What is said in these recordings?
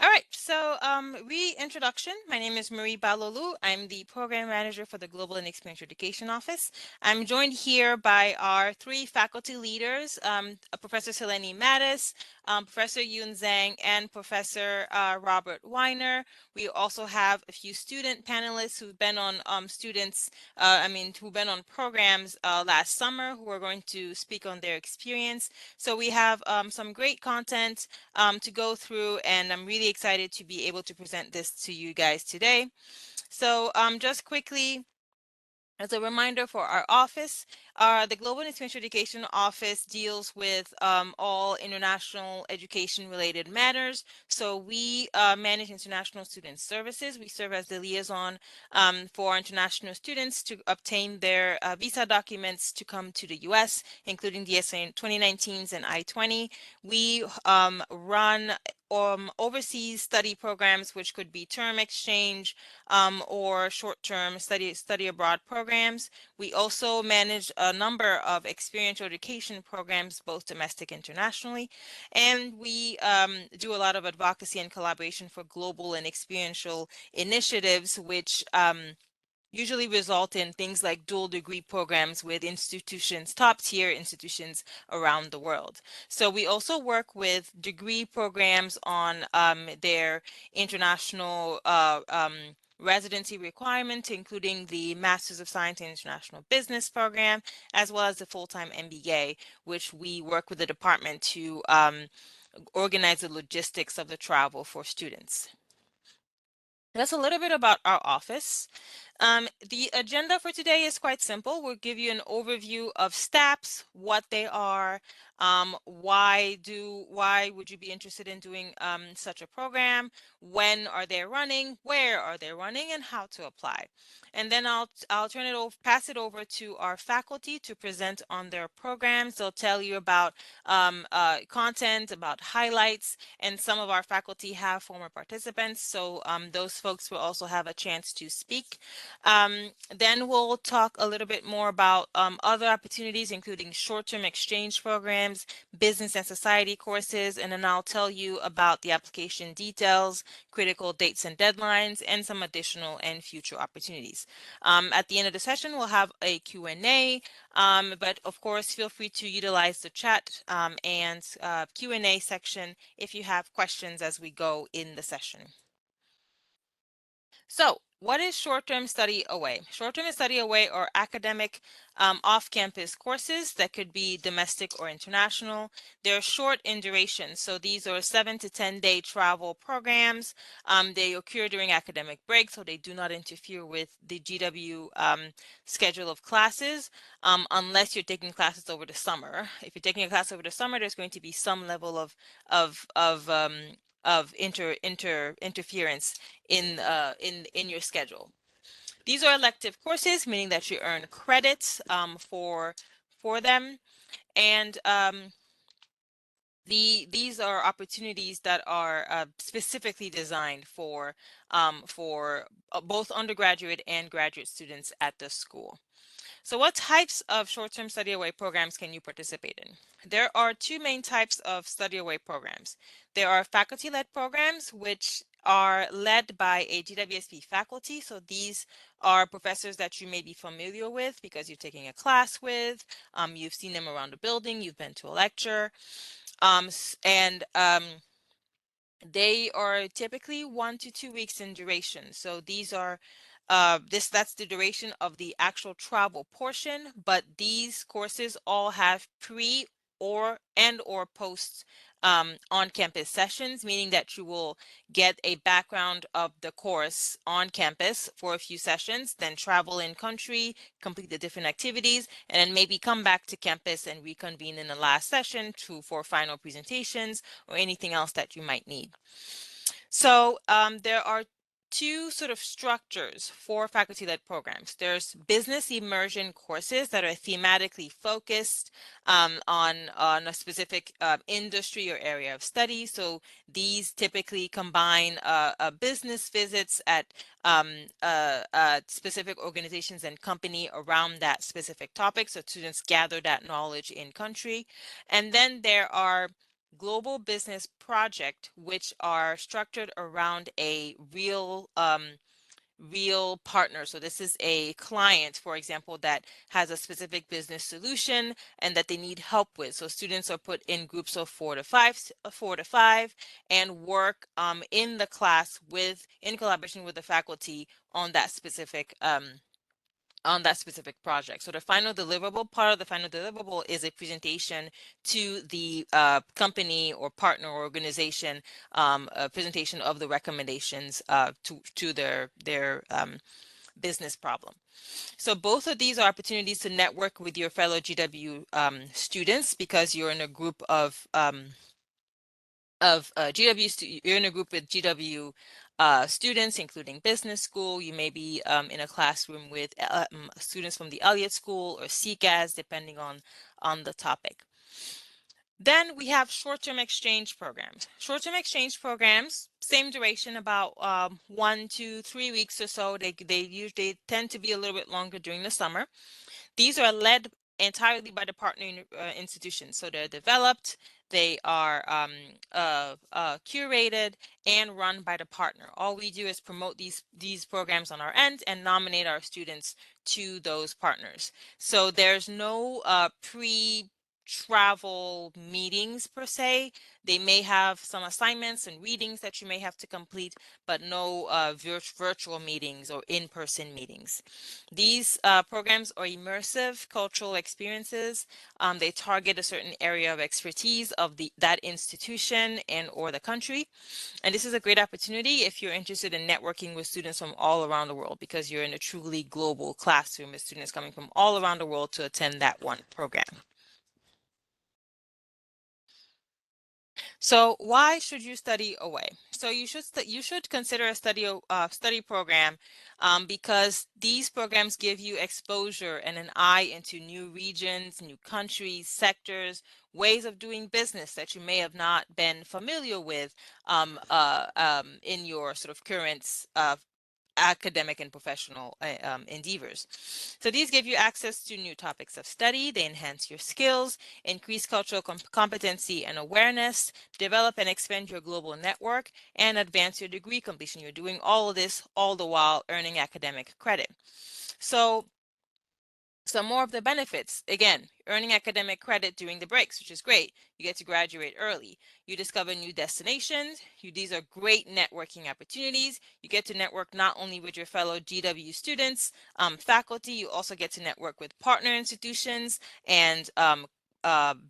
All right, so reintroduction. My name is Marie Balolu. I'm the program manager for the Global and Experiential Education Office. I'm joined here by our three faculty leaders, Professor Seleni Matus, Professor Zhang, and Professor Robert Weiner. We also have a few student panelists who've been on who've been on programs last summer who are going to speak on their experience. So we have some great content to go through, and I'm really excited to be able to present this to you guys today. So just quickly, as a reminder for our office, the Global and Experiential Education Office deals with all international education related matters. So we manage international student services. We serve as the liaison for international students to obtain their visa documents to come to the US, including the SA 2019s and I-20. We run overseas study programs, which could be term exchange, or short-term study abroad programs. We also manage a number of experiential education programs, both domestic and internationally, and we do a lot of advocacy and collaboration for global and experiential initiatives, which usually result in things like dual degree programs with institutions, top tier institutions around the world. So we also work with degree programs on their international residency requirement, including the Masters of Science in International Business program, as well as the full-time MBA, which we work with the department to organize the logistics of the travel for students. That's a little bit about our office. The agenda for today is quite simple. We'll give you an overview of STAPs, what they are, why would you be interested in doing such a program, when are they running, where are they running, and how to apply. And then I'll turn it over, pass it over to our faculty to present on their programs. They'll tell you about content, about highlights, and some of our faculty have former participants, so those folks will also have a chance to speak. Then we'll talk a little bit more about other opportunities, including short-term exchange programs, business and society courses, and then I'll tell you about the application details, critical dates and deadlines, and some additional and future opportunities. At the end of the session, we'll have a Q&A, but of course, feel free to utilize the chat and Q&A section if you have questions as we go in the session. So, what is short-term study away? Short-term study away are academic off-campus courses that could be domestic or international. They're short in duration, so these are 7 to 10-day travel programs. They occur during academic break, so they do not interfere with the GW schedule of classes, unless you're taking classes over the summer. If you're taking a class over the summer, there's going to be some level of interference in your schedule. These are elective courses, meaning that you earn credits for them, and these are opportunities that are specifically designed for both undergraduate and graduate students at the school. So what types of short-term study away programs can you participate in? There are two main types of study away programs. There are faculty-led programs, which are led by a GWSB faculty. So these are professors that you may be familiar with because you're taking a class with, you've seen them around the building, you've been to a lecture, they are typically 1 to 2 weeks in duration. So these are that's the duration of the actual travel portion, but these courses all have pre or post on-campus sessions, meaning that you will get a background of the course on campus for a few sessions, then travel in country, complete the different activities, and then maybe come back to campus and reconvene in the last session for final presentations or anything else that you might need. So there are two sort of structures for faculty-led programs. There's business immersion courses that are thematically focused on a specific industry or area of study. So these typically combine business visits at specific organizations and company around that specific topic. So students gather that knowledge in country. And then there are global business project, which are structured around a real partner. So this is a client, for example, that has a specific business solution and that they need help with. So students are put in groups of 4 to 5, and work in the class in collaboration with the faculty on that specific project. So the final deliverable, part of the final deliverable is a presentation to the company or partner or organization, a presentation of the recommendations to their business problem. So both of these are opportunities to network with your fellow GW students, because you're in a group of you're in a group with GW students, including business school. You may be in a classroom with students from the Elliott School or CCAS, depending on the topic. Then we have short-term exchange programs. Short-term exchange programs, same duration, about 1 to 3 weeks or so. They usually tend to be a little bit longer during the summer. These are led entirely by the partner institutions. So they're developed, they are curated and run by the partner. All we do is promote these programs on our end and nominate our students to those partners. So there's no travel meetings per se. They may have some assignments and readings that you may have to complete, but no virtual meetings or in-person meetings. These programs are immersive cultural experiences. They target a certain area of expertise of that institution and or the country. And this is a great opportunity if you're interested in networking with students from all around the world, because you're in a truly global classroom with students coming from all around the world to attend that one program. So why should you study away? So you should consider a study program, because these programs give you exposure and an eye into new regions, new countries, sectors, ways of doing business that you may have not been familiar with in your sort of current academic and professional endeavors. So these give you access to new topics of study. They enhance your skills, increase cultural competency and awareness, develop and expand your global network, and advance your degree completion. You're doing all of this all the while earning academic credit. So some more of the benefits: again, earning academic credit during the breaks, which is great. You get to graduate early. You discover new destinations. These are great networking opportunities. You get to network not only with your fellow GW students, faculty, you also get to network with partner institutions and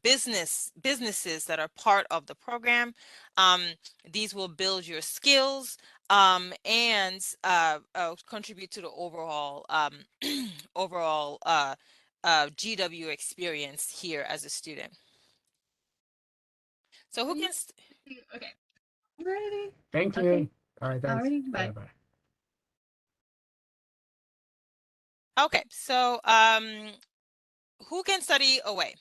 businesses that are part of the program. These will build your skills and contribute to the overall overall GW experience here as a student. So who can? Okay. Ready? Thank you. Okay. All right, thanks. Alrighty, bye. Bye. Okay, so who can study away?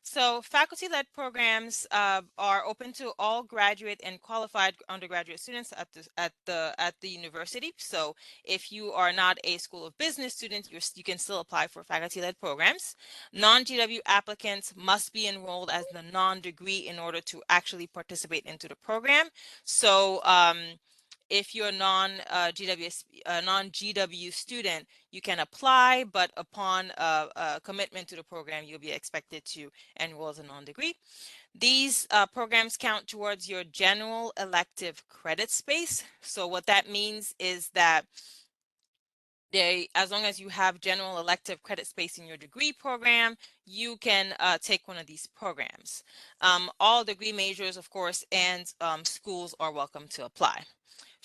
So faculty-led programs are open to all graduate and qualified undergraduate students at the university. So if you are not a School of Business student, you can still apply for faculty-led programs. Non-GW applicants must be enrolled as the non-degree in order to actually participate into the program. So if you're a non-GW student, you can apply, but upon a commitment to the program, you'll be expected to enroll as a non-degree. These programs count towards your general elective credit space. So what that means is that as long as you have general elective credit space in your degree program, you can take one of these programs. All degree majors, of course, and schools are welcome to apply.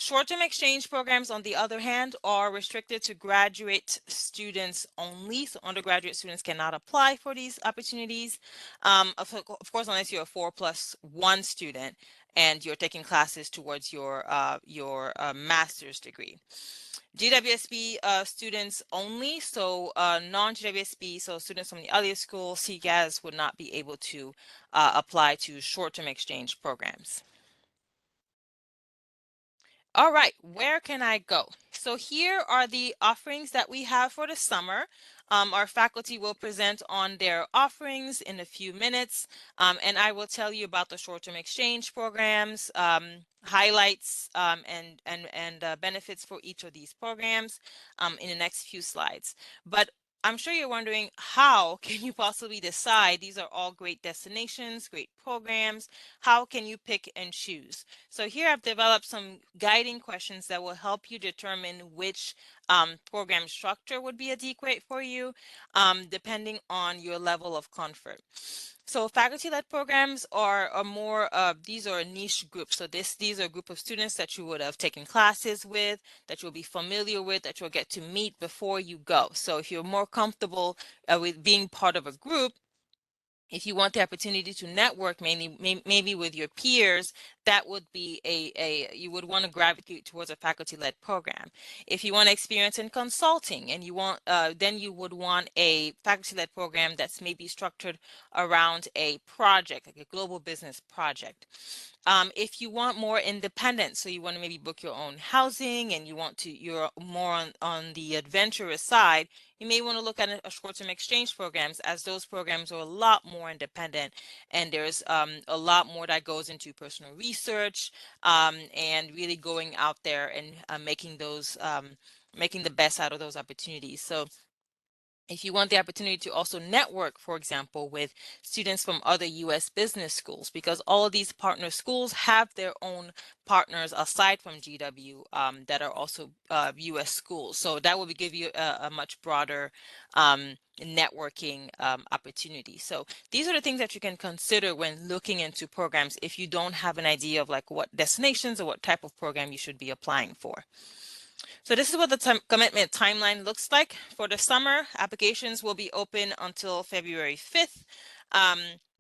Short-term exchange programs, on the other hand, are restricted to graduate students only. So undergraduate students cannot apply for these opportunities. Of course, unless you're a 4+1 student and you're taking classes towards your master's degree. GWSB students only, so non-GWSB, so students from the Elliott School, CGAS, would not be able to apply to short-term exchange programs. All right, where can I go? So here are the offerings that we have for the summer. Our faculty will present on their offerings in a few minutes, and I will tell you about the short-term exchange programs, highlights, and benefits for each of these programs in the next few slides. But I'm sure you're wondering, how can you possibly decide? These are all great destinations, great programs. How can you pick and choose? So here I've developed some guiding questions that will help you determine which program structure would be adequate for you, depending on your level of comfort. So faculty-led programs are more, these are a niche group. So these are a group of students that you would have taken classes with, that you'll be familiar with, that you'll get to meet before you go. So if you're more comfortable with being part of a group, if you want the opportunity to network maybe with your peers, that would be you would want to gravitate towards a faculty-led program. If you want experience in consulting and you want, then you would want a faculty-led program that's maybe structured around a project, like a global business project. If you want more independence, so you want to maybe book your own housing and you're more on the adventurous side, you may want to look at a short-term exchange programs, as those programs are a lot more independent, and there's a lot more that goes into personal research, and really going out there and making the best out of those opportunities. So if you want the opportunity to also network, for example, with students from other U.S. business schools, because all of these partner schools have their own partners aside from GW, that are also U.S. schools. So that will give you a much broader networking opportunity. So these are the things that you can consider when looking into programs if you don't have an idea of like what destinations or what type of program you should be applying for. So this is what the commitment timeline looks like. For the summer, applications will be open until February 5th.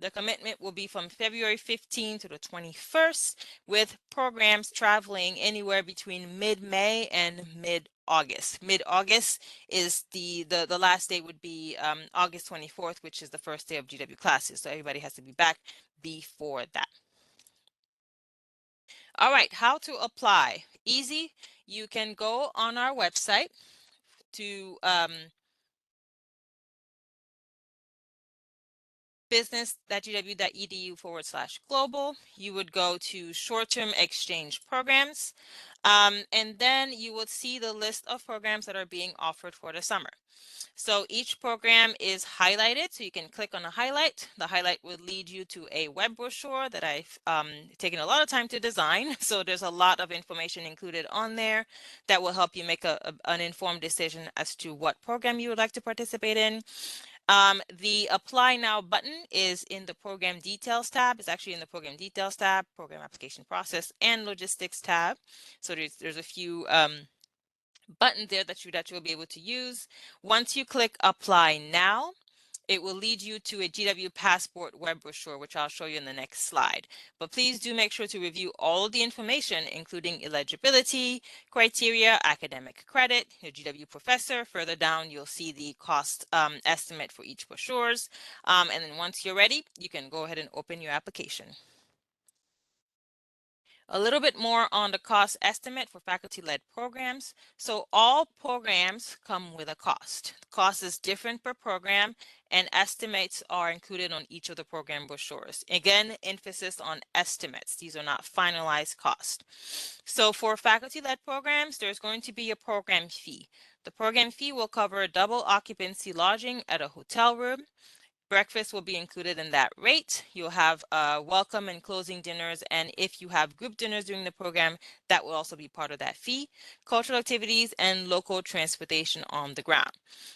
The commitment will be from February 15th to the 21st, with programs traveling anywhere between mid-May and mid-August. Mid-August is the last day would be August 24th, which is the first day of GW classes. So everybody has to be back before that. All right, how to apply? Easy. You can go on our website to business.gw.edu/global. You would go to short-term exchange programs, and then you would see the list of programs that are being offered for the summer. So each program is highlighted, so you can click on a highlight. The highlight would lead you to a web brochure that I've taken a lot of time to design. So there's a lot of information included on there that will help you make an informed decision as to what program you would like to participate in. The Apply Now button is in the Program Details tab. It's actually in the Program Details tab, Program Application Process, and Logistics tab. So there's a few button there that you'll be able to use. Once you click Apply Now, it will lead you to a GW Passport web brochure, which I'll show you in the next slide. But please do make sure to review all of the information, including eligibility, criteria, academic credit, your GW professor. Further down, you'll see the cost estimate for each brochures. And then once you're ready, you can go ahead and open your application. A little bit more on the cost estimate for faculty-led programs. So all programs come with a cost. The cost is different per program, and estimates are included on each of the program brochures. Again, emphasis on estimates. These are not finalized costs. So for faculty-led programs, there's going to be a program fee. The program fee will cover double occupancy lodging at a hotel room. Breakfast will be included in that rate. You'll have welcome and closing dinners, and if you have group dinners during the program, that will also be part of that fee. Cultural activities and local transportation on the ground.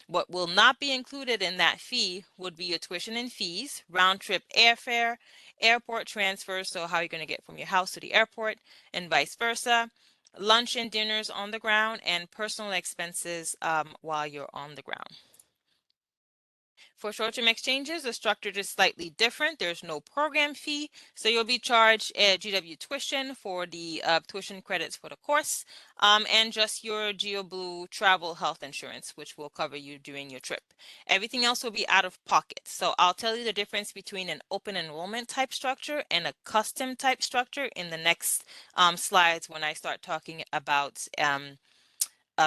What will not be included in that fee would be your tuition and fees, round-trip airfare, airport transfers, so how you're going to get from your house to the airport, and vice versa, lunch and dinners on the ground, and personal expenses while you're on the ground. For short-term exchanges, the structure is slightly different. There's no program fee, so you'll be charged a GW tuition for the tuition credits for the course, and just your GeoBlue travel health insurance, which will cover you during your trip. Everything else will be out of pocket. So I'll tell you the difference between an open enrollment type structure and a custom type structure in the next slides when I start talking about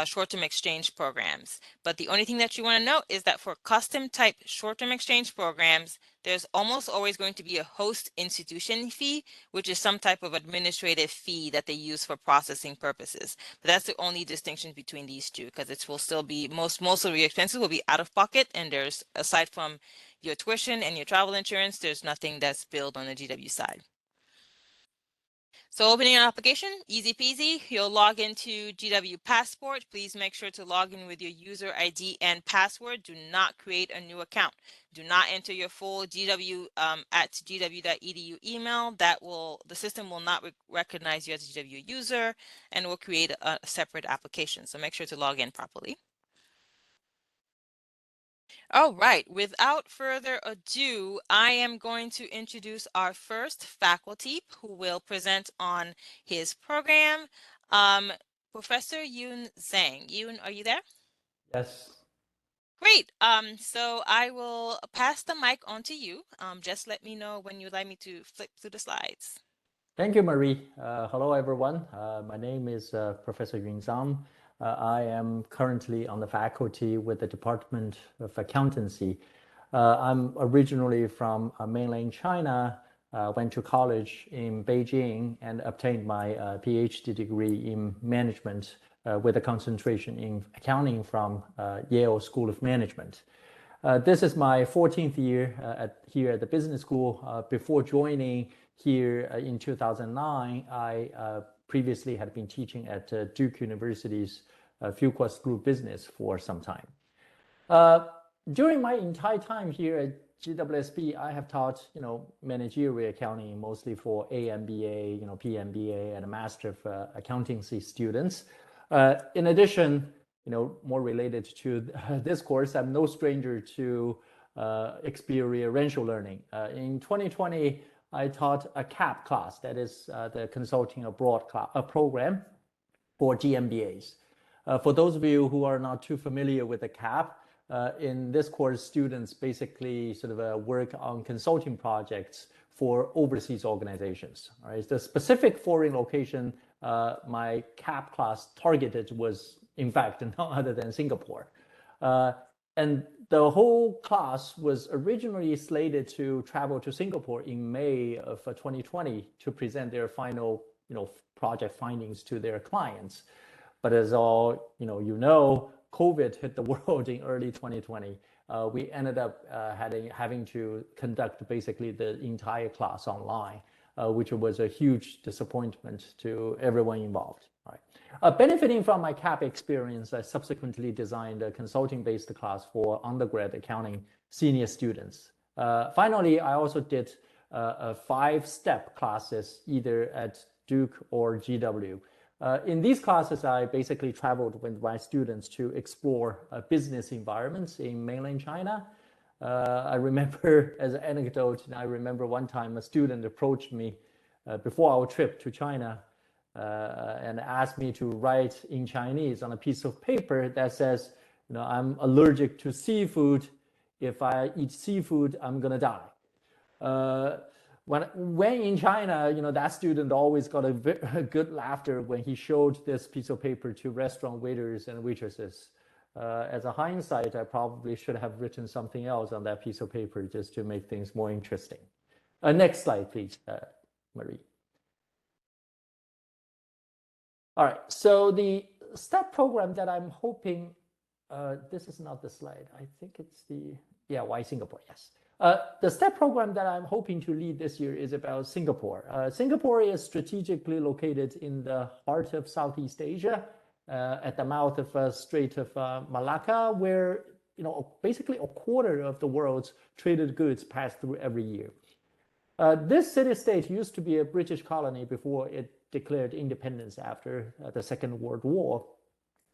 short-term exchange programs. But the only thing that you want to note is that for custom type short-term exchange programs, there's almost always going to be a host institution fee, which is some type of administrative fee that they use for processing purposes. But that's the only distinction between these two, because it will still be most of your expenses will be out of pocket, and there's, aside from your tuition and your travel insurance, there's nothing that's billed on the GW side. So opening an application, easy peasy. You'll log into GW Passport. Please make sure to log in with your user ID and password. Do not create a new account. Do not enter your full GW at gw.edu email. The system will not recognize you as a GW user and will create a separate application. So make sure to log in properly. All right, without further ado, I am going to introduce our first faculty who will present on his program, Professor Zhang. Yoon, are you there? Yes. Great. So I will pass the mic on to you. Just let me know when you'd like me to flip through the slides. Thank you, Marie. Hello, everyone. My name is Professor Zhang. I am currently on the faculty with the Department of Accountancy. I'm originally from mainland China, went to college in Beijing and obtained my PhD degree in management with a concentration in accounting from Yale School of Management. This is my 14th year here at the business school. Before joining here in 2009, I previously had been teaching at Duke University's Fuqua School of Business for some time. During my entire time here at GWSB, I have taught, managerial accounting mostly for AMBA, PMBA, and a Master of Accountancy students. In addition, more related to this course, I'm no stranger to experiential learning. In 2020, I taught a CAP class, that is the Consulting Abroad program for GMBAs. For those of you who are not too familiar with the CAP, in this course, students basically sort of work on consulting projects for overseas organizations. All right, the specific foreign location my CAP class targeted was, in fact, none other than Singapore. And the whole class was originally slated to travel to Singapore in May of 2020 to present their final, project findings to their clients. But as all COVID hit the world in early 2020. We ended up having to conduct basically the entire class online, which was a huge disappointment to everyone involved. Right. Benefiting from my CAP experience, I subsequently designed a consulting-based class for undergrad accounting senior students. Finally, I also did 5 STAP classes either at Duke or GW. In these classes, I basically traveled with my students to explore business environments in mainland China. I remember, as an anecdote, I remember one time a student approached me before our trip to China and asked me to write in Chinese on a piece of paper that says, I'm allergic to seafood. If I eat seafood, I'm gonna die. When in China, that student always got a good laughter when he showed this piece of paper to restaurant waiters and waitresses. As a hindsight, I probably should have written something else on that piece of paper just to make things more interesting. Next slide, please, Marie. All right, so the STAP program that I'm hoping, this is not the slide. I think it's why Singapore, yes. The STAP program that I'm hoping to lead this year is about Singapore. Singapore is strategically located in the heart of Southeast Asia, at the mouth of Strait of Malacca, where basically a quarter of the world's traded goods pass through every year. This city-state used to be a British colony before it declared independence after the Second World War.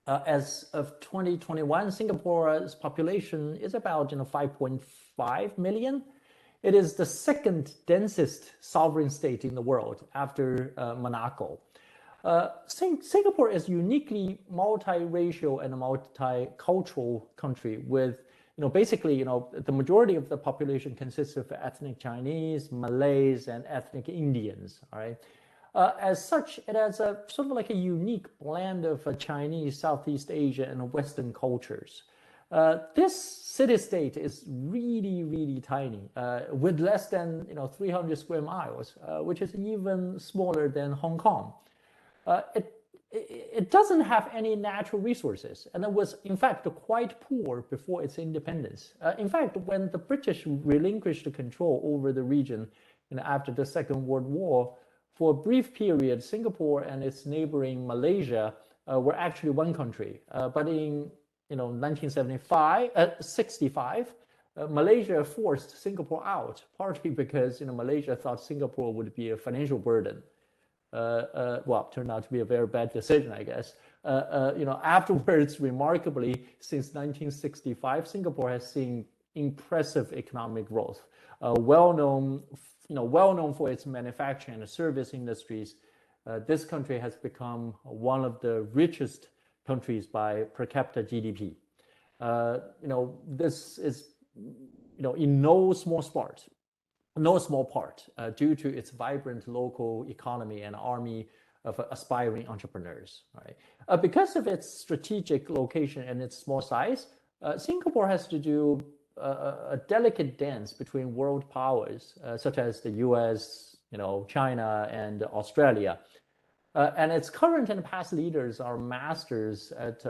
As of 2021, Singapore's population is about 5.5 million. It is the second densest sovereign state in the world after Monaco. Singapore is uniquely multiracial and a multicultural country with, basically, the majority of the population consists of ethnic Chinese, Malays, and ethnic Indians. All right. As such, it has a sort of like a unique blend of Chinese, Southeast Asia, and Western cultures. This city-state is really, really tiny, with less than 300 square miles, which is even smaller than Hong Kong. It doesn't have any natural resources, and it was in fact quite poor before its independence. In fact, when the British relinquished control over the region after the Second World War, for a brief period, Singapore and its neighboring Malaysia were actually one country. But in 1965, Malaysia forced Singapore out, partly because Malaysia thought Singapore would be a financial burden. Well, turned out to be a very bad decision, I guess. Afterwards, remarkably, since 1965, Singapore has seen impressive economic growth, well known for its manufacturing and service industries. This country has become one of the richest countries by per capita GDP. This is, in no small part, due to its vibrant local economy and army of aspiring entrepreneurs. Right? Because of its strategic location and its small size, Singapore has to do a delicate dance between world powers, such as the US, China, and Australia. And its current and past leaders are masters at,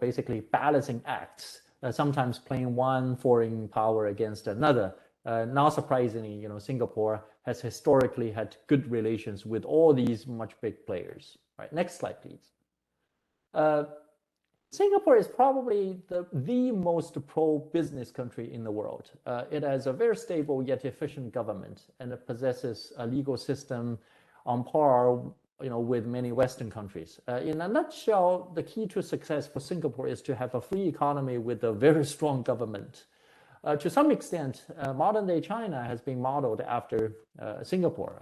basically balancing acts, sometimes playing one foreign power against another. Not surprisingly, Singapore has historically had good relations with all these much big players. Right, next slide, please. Singapore is probably the most pro-business country in the world. It has a very stable yet efficient government, and it possesses a legal system on par with many Western countries. In a nutshell, the key to success for Singapore is to have a free economy with a very strong government. To some extent, modern-day China has been modeled after Singapore.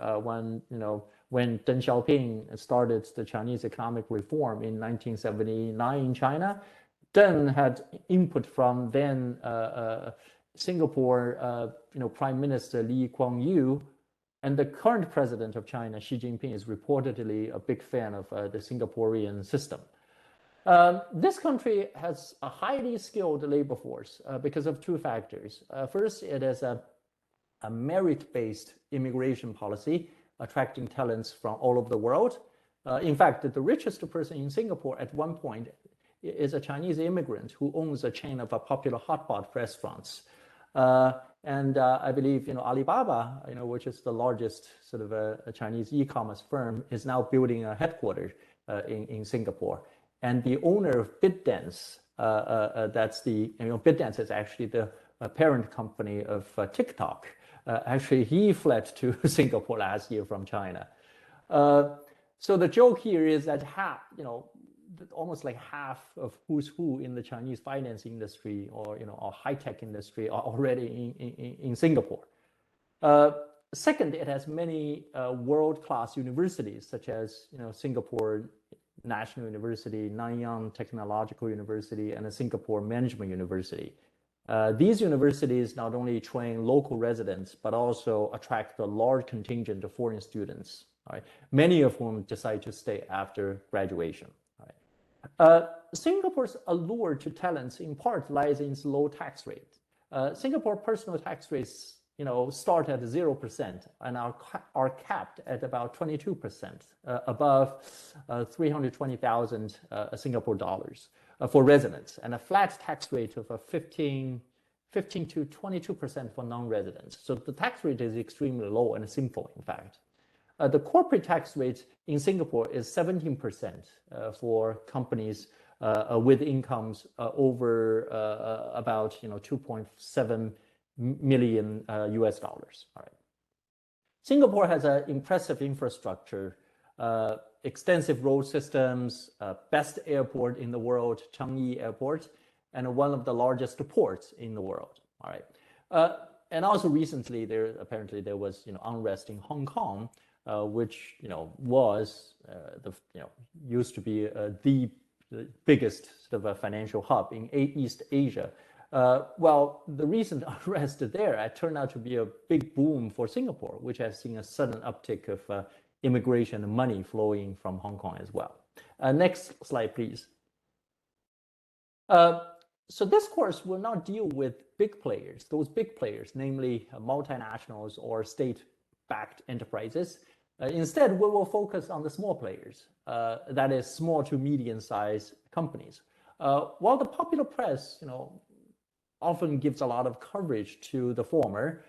When Deng Xiaoping started the Chinese economic reform in 1979 in China, Deng had input from then Singapore Prime Minister Lee Kuan Yew, and the current president of China, Xi Jinping, is reportedly a big fan of the Singaporean system. This country has a highly skilled labor force because of two factors. First, it has a merit-based immigration policy, attracting talents from all over the world. In fact, the richest person in Singapore at one point is a Chinese immigrant who owns a chain of popular hotpot restaurants. And I believe Alibaba, which is the largest sort of a Chinese e-commerce firm, is now building a headquarters in Singapore. And the owner of ByteDance, ByteDance is actually the parent company of TikTok. Actually, he fled to Singapore last year from China. So the joke here is that almost like half of who's who in the Chinese finance industry or high-tech industry are already in Singapore. Second, it has many world-class universities, such as Singapore National University, Nanyang Technological University, and the Singapore Management University. These universities not only train local residents, but also attract a large contingent of foreign students, right? Many of whom decide to stay after graduation. Right? Singapore's allure to talents in part lies in its low tax rate. Singapore personal tax rates start at 0% and are capped at about 22%, above 320,000 Singapore dollars for residents, and a flat tax rate of 15 to 22% for non-residents. So the tax rate is extremely low and simple, in fact. The corporate tax rate in Singapore is 17% for companies with incomes over about 2.7 million US dollars. All right. Singapore has an impressive infrastructure, extensive road systems, best airport in the world, Chengchi Airport, and one of the largest ports in the world. All right. And also recently, there was unrest in Hong Kong, which was used to be the biggest sort of a financial hub in East Asia. Well, the recent unrest there turned out to be a big boom for Singapore, which has seen a sudden uptick of immigration and money flowing from Hong Kong as well. Next slide, please. So this course will not deal with big players, those big players, namely multinationals or state-backed enterprises. Instead, we will focus on the small players, that is small to medium-sized companies. While the popular press, often gives a lot of coverage to the former,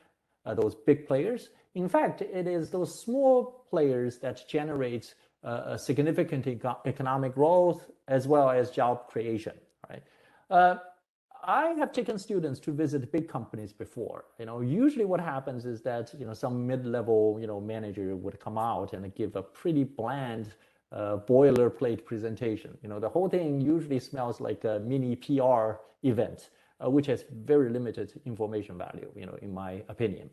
those big players, in fact, it is those small players that generate a significant economic growth as well as job creation, right? I have taken students to visit big companies before. Usually what happens is that some mid-level manager would come out and give a pretty bland boilerplate presentation. The whole thing usually smells like a mini PR event, which has very limited information value, in my opinion.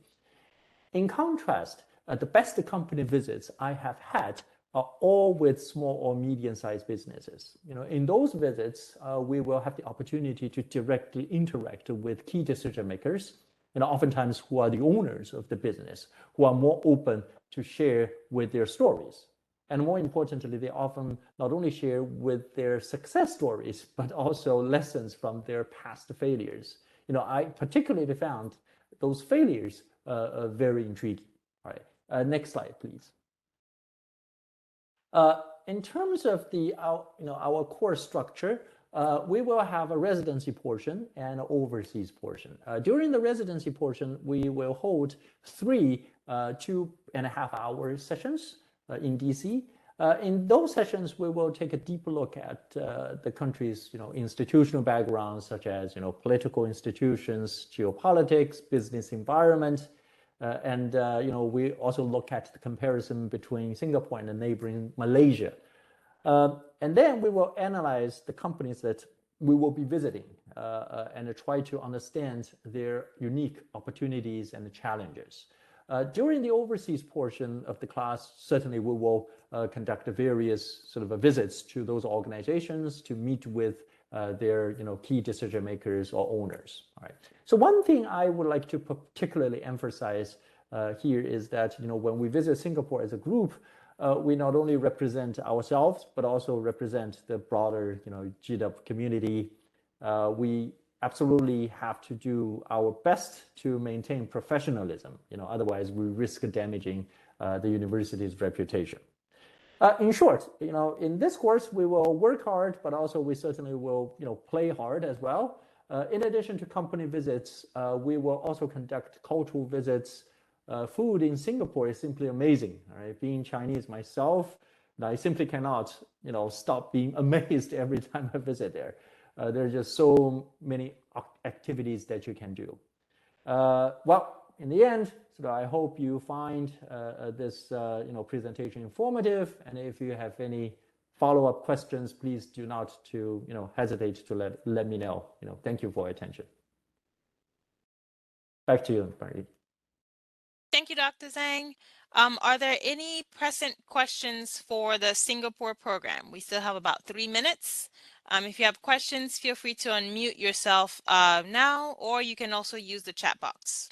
In contrast, the best company visits I have had are all with small or medium-sized businesses. In those visits, we will have the opportunity to directly interact with key decision makers, oftentimes who are the owners of the business, who are more open to share with their stories. And more importantly, they often not only share with their success stories, but also lessons from their past failures. I particularly found those failures very intriguing. All right, next slide, please. In terms of our course structure, we will have a residency portion and an overseas portion. During the residency portion, we will hold 3 2.5-hour sessions in DC. In those sessions, we will take a deeper look at the country's institutional backgrounds, such as political institutions, geopolitics, business environment, and we also look at the comparison between Singapore and the neighboring Malaysia. And then we will analyze the companies that we will be visiting and try to understand their unique opportunities and challenges. During the overseas portion of the class, certainly we will conduct various sort of visits to those organizations to meet with their key decision makers or owners. All right. So one thing I would like to particularly emphasize here is that when we visit Singapore as a group, we not only represent ourselves but also represent the broader GW community. We absolutely have to do our best to maintain professionalism. Otherwise we risk damaging the university's reputation. In short, in this course, we will work hard, but also we certainly will, play hard as well. In addition to company visits, we will also conduct cultural visits. Food in Singapore is simply amazing. Right? Being Chinese myself, I simply cannot, stop being amazed every time I visit there. There are just so many activities that you can do. Well, in the end, so I hope you find this presentation informative, and if you have any follow-up questions, please do not hesitate to let me know. Thank you for your attention. Back to you, Marie. Thank you, Dr. Zhang. Are there any present questions for the Singapore program? We still have about 3 minutes. If you have questions, feel free to unmute yourself now, or you can also use the chat box.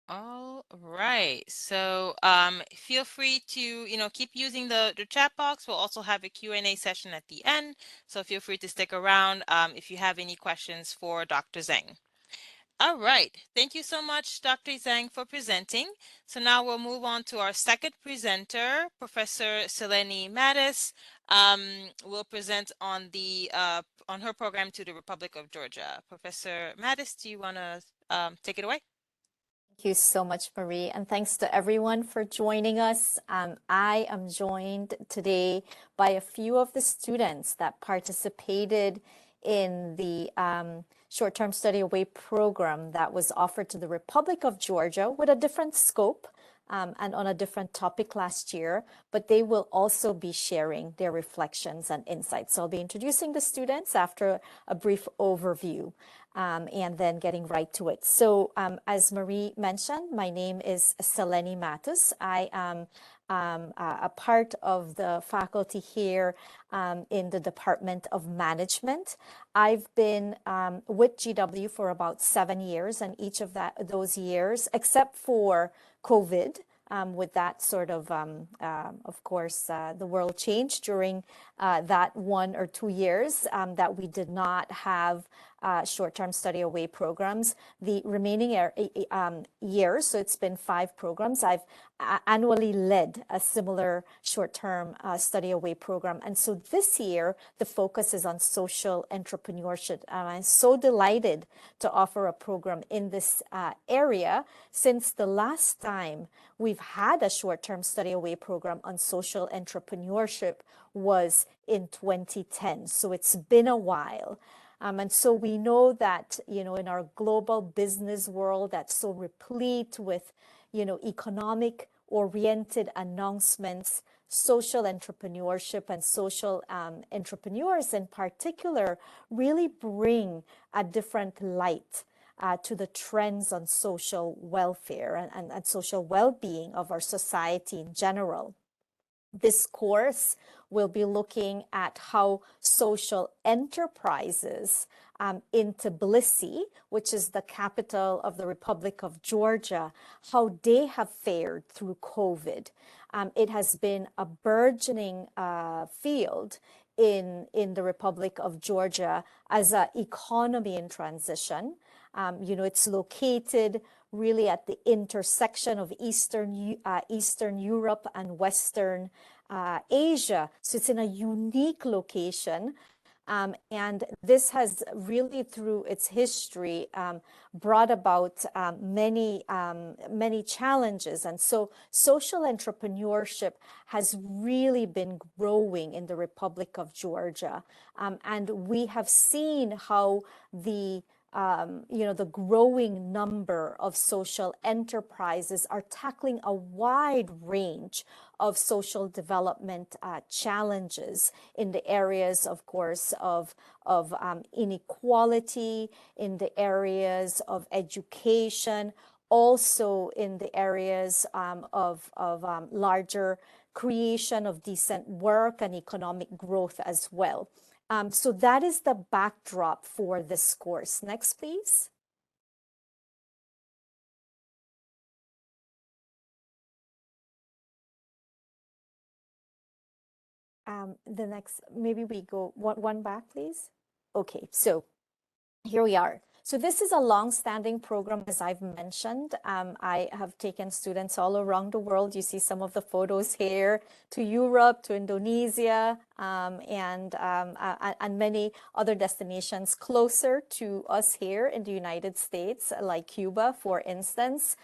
All right, so feel free to keep using the chat box. We'll also have a Q&A session at the end, so feel free to stick around if you have any questions for Dr. Zhang. All right, thank you so much, Dr. Zhang, for presenting. So now we'll move on to our second presenter, Professor Seleni Matus. Will present on her program to the Republic of Georgia. Professor Matus, do you want to take it away? Thank you so much, Marie, and thanks to everyone for joining us. I am joined today by a few of the students that participated in the short-term study away program that was offered to the Republic of Georgia with a different scope and on a different topic last year, but they will also be sharing their reflections and insights. So I'll be introducing the students after a brief overview. and then getting right to it. So as Marie mentioned, my name is Seleni Matus. I am a part of the faculty here in the Department of Management. I've been with GW for about 7 years, and each of those years, except for COVID, with that sort of course, the world changed during that 1 or 2 years that we did not have short-term study away programs. The remaining years, so it's been 5 programs, I've annually led a similar short-term study away program. And so this year, the focus is on social entrepreneurship. I'm so delighted to offer a program in this area, since the last time we've had a short-term study away program on social entrepreneurship was in 2010. So it's been a while. And so we know that, in our global business world that's so replete with, economic oriented announcements, social entrepreneurship and social entrepreneurs in particular really bring a different light to the trends on social welfare and social well-being of our society in general. This course will be looking at how social enterprises in Tbilisi, which is the capital of the Republic of Georgia, how they have fared through COVID. It has been a burgeoning field in the Republic of Georgia as an economy in transition. It's located really at the intersection of Eastern Europe and Western Asia. So it's in a unique location. And this has really, through its history, brought about many challenges. And so social entrepreneurship has really been growing in the Republic of Georgia. And we have seen how the growing number of social enterprises are tackling a wide range of social development challenges in the areas, of course, of inequality, in the areas of education, also in the areas of larger creation of decent work and economic growth as well. So that is the backdrop for this course. Next, please. The next, maybe we go one back, please. Okay, so here we are. So this is a long-standing program, as I've mentioned. I have taken students all around the world. You see some of the photos here, to Europe, to Indonesia, and many other destinations closer to us here in the United States, like Cuba, for instance.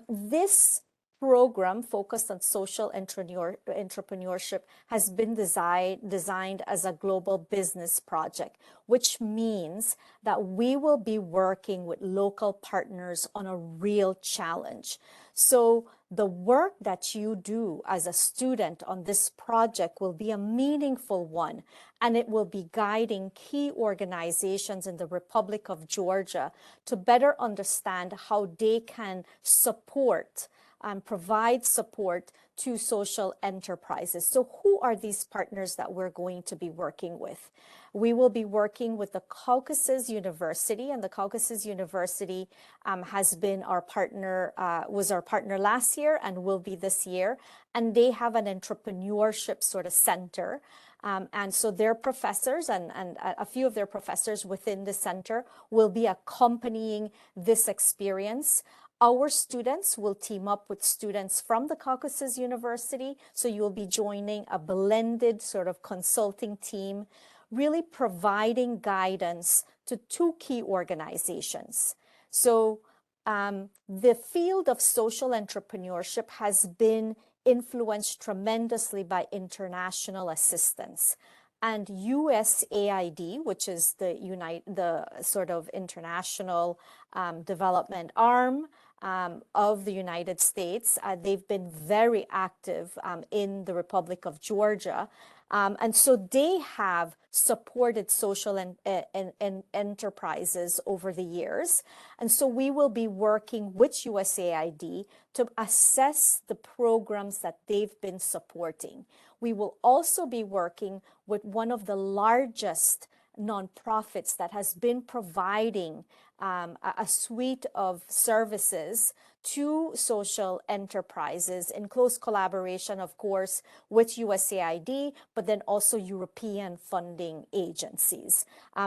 This program focused on social entrepreneurship has been designed as a global business project, which means that we will be working with local partners on a real challenge. So the work that you do as a student on this project will be a meaningful one, and it will be guiding key organizations in the Republic of Georgia to better understand how they can support and provide support to social enterprises. So who are these partners that we're going to be working with? We will be working with the Caucasus University, and the Caucasus University has been our partner, was our partner last year and will be this year. And they have an entrepreneurship sort of center. And so their professors and a few of their professors within the center will be accompanying this experience. Our students will team up with students from the Caucasus University. So you'll be joining a blended sort of consulting team, really providing guidance to 2 key organizations. So the field of social entrepreneurship has been influenced tremendously by international assistance. And USAID, which is the sort of international development arm, of the United States. They've been very active in the Republic of Georgia. And so they have supported social and enterprises over the years. And so we will be working with USAID to assess the programs that they've been supporting. We will also be working with one of the largest nonprofits that has been providing a suite of services to social enterprises in close collaboration, of course, with USAID, but then also European funding agencies.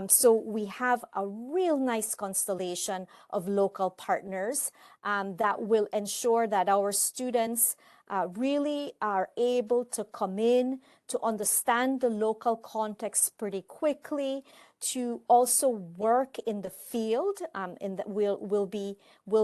So we have a real nice constellation of local partners that will ensure that our students really are able to come in, to understand the local context pretty quickly, to also work in the field. We'll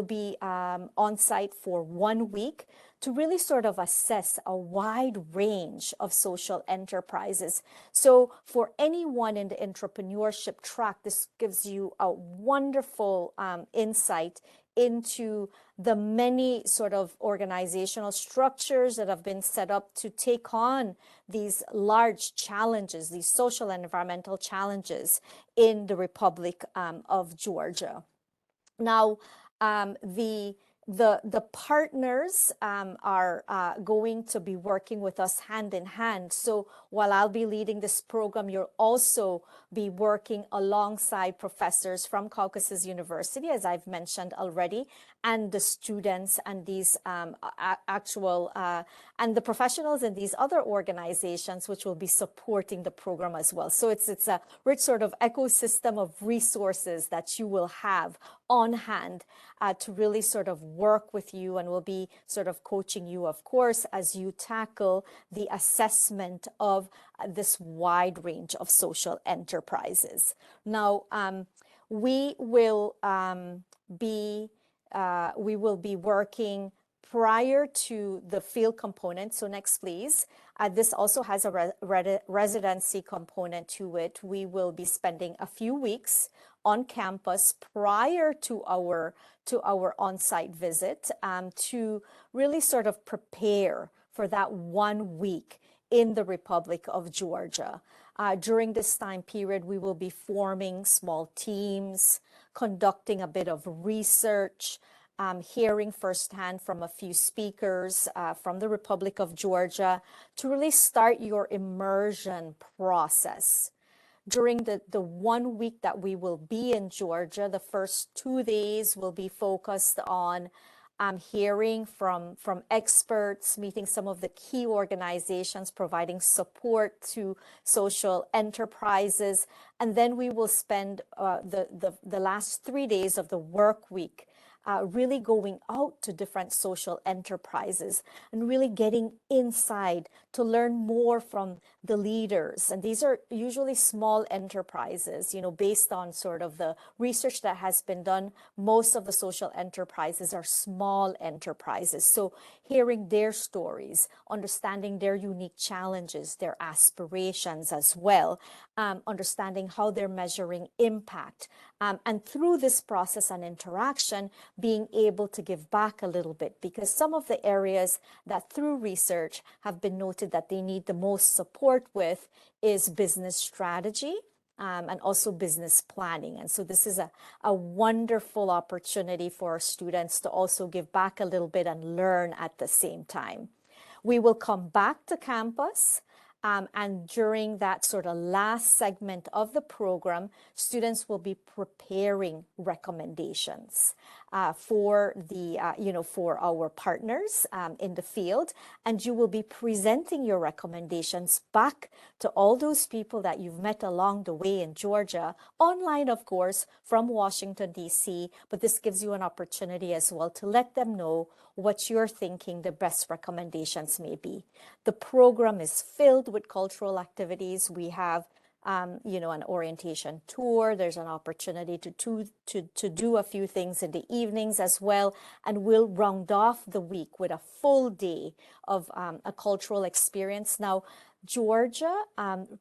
be on site for 1 week to really sort of assess a wide range of social enterprises. So for anyone in the entrepreneurship track, this gives you a wonderful insight into the many sort of organizational structures that have been set up to take on these large challenges, these social and environmental challenges in the Republic of Georgia. Now, the partners are going to be working with us hand in hand. So while I'll be leading this program, you'll also be working alongside professors from Caucasus University, as I've mentioned already, and the students and these and the professionals in these other organizations, which will be supporting the program as well. So it's a rich sort of ecosystem of resources that you will have on hand to really sort of work with you, and will be sort of coaching you, of course, as you tackle the assessment of this wide range of social enterprises. Now, we will be working prior to the field component. So next, please. This also has a residency component to it. We will be spending a few weeks on campus prior to our on-site visit to really sort of prepare for that 1 week in the Republic of Georgia. During this time period, we will be forming small teams, conducting a bit of research, hearing firsthand from a few speakers from the Republic of Georgia to really start your immersion process. During the 1 week that we will be in Georgia, the first 2 days will be focused on hearing from experts, meeting some of the key organizations providing support to social enterprises. And then we will spend the last 3 days of the work week really going out to different social enterprises and really getting inside to learn more from the leaders. And these are usually small enterprises, you know, based on sort of the research that has been done. Most of the social enterprises are small enterprises. So hearing their stories, understanding their unique challenges, their aspirations as well, understanding how they're measuring impact. And through this process and interaction, being able to give back a little bit, because some of the areas that through research have been noted that they need the most support with is business strategy and also business planning. And so this is a wonderful opportunity for our students to also give back a little bit and learn at the same time. We will come back to campus. And during that sort of last segment of the program, students will be preparing recommendations for for our partners in the field, and you will be presenting your recommendations back to all those people that you've met along the way in Georgia, online, of course, from Washington, D.C., but this gives you an opportunity as well to let them know what you're thinking the best recommendations may be. The program is filled with cultural activities. We have an orientation tour. There's an opportunity to do a few things in the evenings as well. And we'll round off the week with a full day of a cultural experience. Now, Georgia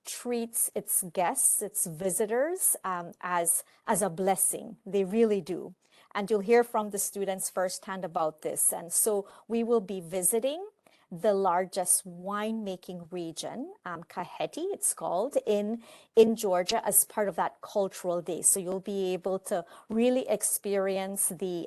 treats its guests, its visitors, as a blessing. They really do. and you'll hear from the students firsthand about this. And so we will be visiting the largest winemaking region, Kakheti, it's called, in Georgia as part of that cultural day. So you'll be able to really experience the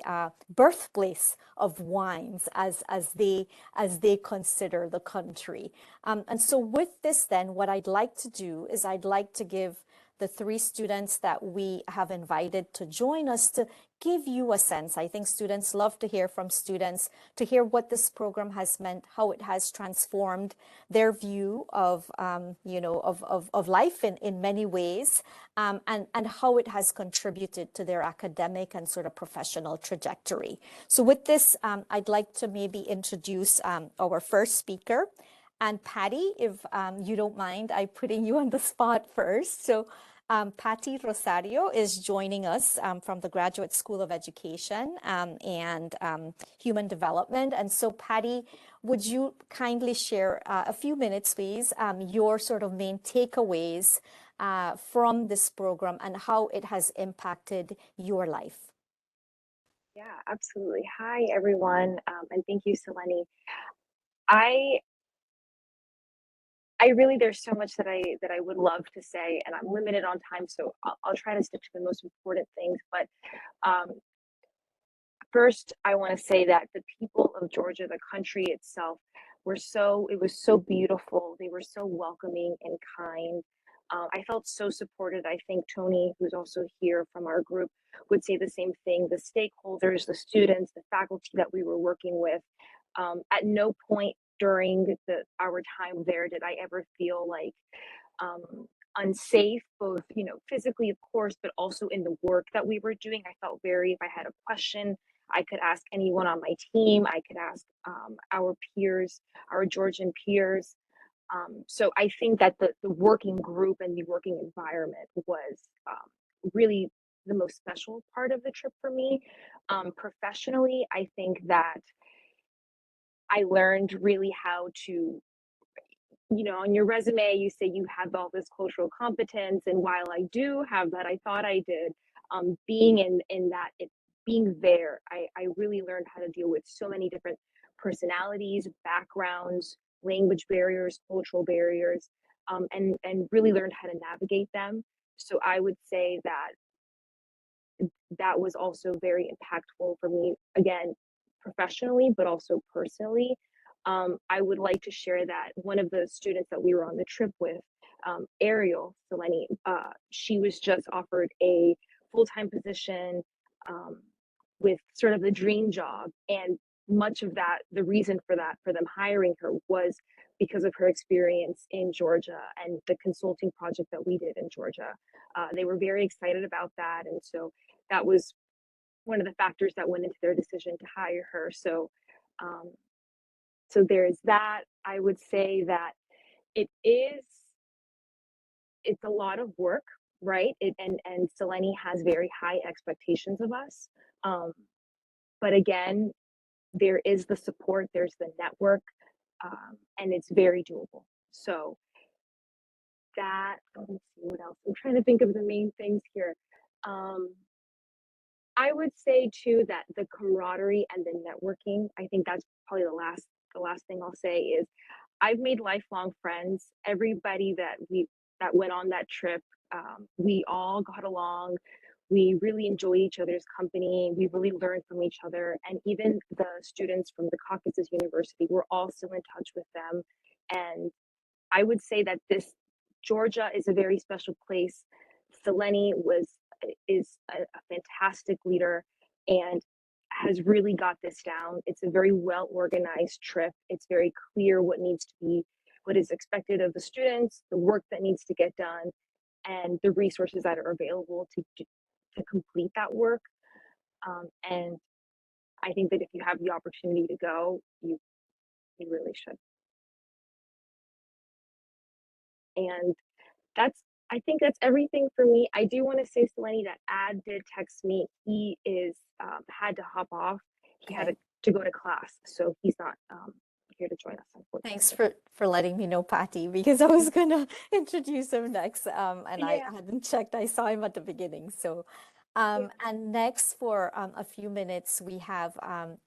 birthplace of wines as they consider the country. And so with this then, what I'd like to do is I'd like to give the 3 students that we have invited to join us to give you a sense. I think students love to hear from students, to hear what this program has meant, how it has transformed their view of, of life in many ways, and how it has contributed to their academic and sort of professional trajectory. So with this, I'd like to maybe introduce our first speaker. And Patty, if you don't mind, I'm putting you on the spot first. So Patty Rosario is joining us from the Graduate School of Education and Human Development. And so Patty, would you kindly share a few minutes, please, your sort of main takeaways from this program and how it has impacted your life? Yeah, absolutely. Hi, everyone, and thank you, Seleni. I really, there's so much that I would love to say, and I'm limited on time, so I'll try to stick to the most important things. But first, I want to say that the people of Georgia, the country itself, it was so beautiful. They were so welcoming and kind. I felt so supported. I think Tony, who's also here from our group, would say the same thing. The stakeholders, the students, the faculty that we were working with, at no point during our time there did I ever feel like unsafe, both physically, of course, but also in the work that we were doing. I felt if I had a question, I could ask anyone on my team. I could ask our peers, our Georgian peers. So I think that the working group and the working environment was really the most special part of the trip for me. Professionally, I think that I learned really how to, on your resume, you say you have all this cultural competence. And while I do have that, I thought I did, being being there, I really learned how to deal with so many different personalities, backgrounds, language barriers, cultural barriers, and really learned how to navigate them. So I would say that was also very impactful for me, again, professionally, but also personally. I would like to share that one of the students that we were on the trip with, Ariel Seleni, she was just offered a full-time position with sort of the dream job. And much of that, the reason for them hiring her was because of her experience in Georgia and the consulting project that we did in Georgia. They were very excited about that. And so that was one of the factors that went into their decision to hire her. So there's that. I would say that it's a lot of work, right? And Seleni has very high expectations of us. But again, there is the support, there's the network, and it's very doable. So that, let me see what else. I'm trying to think of the main things here. I would say too that the camaraderie and the networking, I think that's probably the last thing I'll say is I've made lifelong friends. Everybody that went on that trip, we all got along. We really enjoy each other's company. We really learned from each other. And even the students from the Caucasus University, we're all still in touch with them. And I would say that Georgia is a very special place. Seleni is a fantastic leader and has really got this down. It's a very well organized trip. It's very clear what is expected of the students, the work that needs to get done, and the resources that are available to complete that work. And I think that if you have the opportunity to go, you really should. And I think that's everything for me. I do want to say, Seleni, that Ad did text me. He had to hop off. He had to go to class, so he's not here to join us, unfortunately. Thanks for letting me know, Patty, because I was gonna introduce him next, and I hadn't checked. I saw him at the beginning, so And next for a few minutes, we have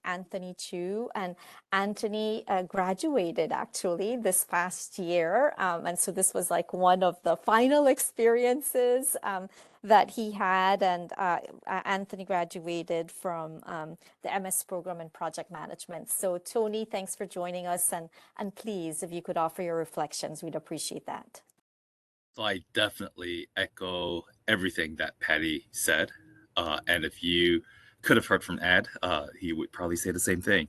Anthony Chu. And Anthony graduated actually this past year. And so this was like one of the final experiences that he had. And Anthony graduated from the MS program in project management. So Tony, thanks for joining us. And please, if you could offer your reflections, we'd appreciate that. So I definitely echo everything that Patty said. And if you could have heard from Ed, he would probably say the same thing.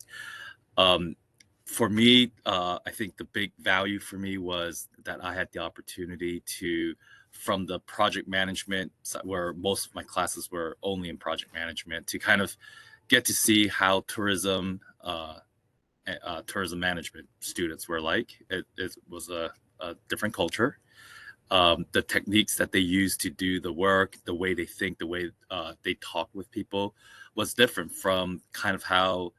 For me, I think the big value for me was that I had the opportunity to, from the project management, where most of my classes were only in project management, to kind of get to see how tourism management students were like. It was a different culture. The techniques that they use to do the work, the way they think, the way they talk with people was different from kind of how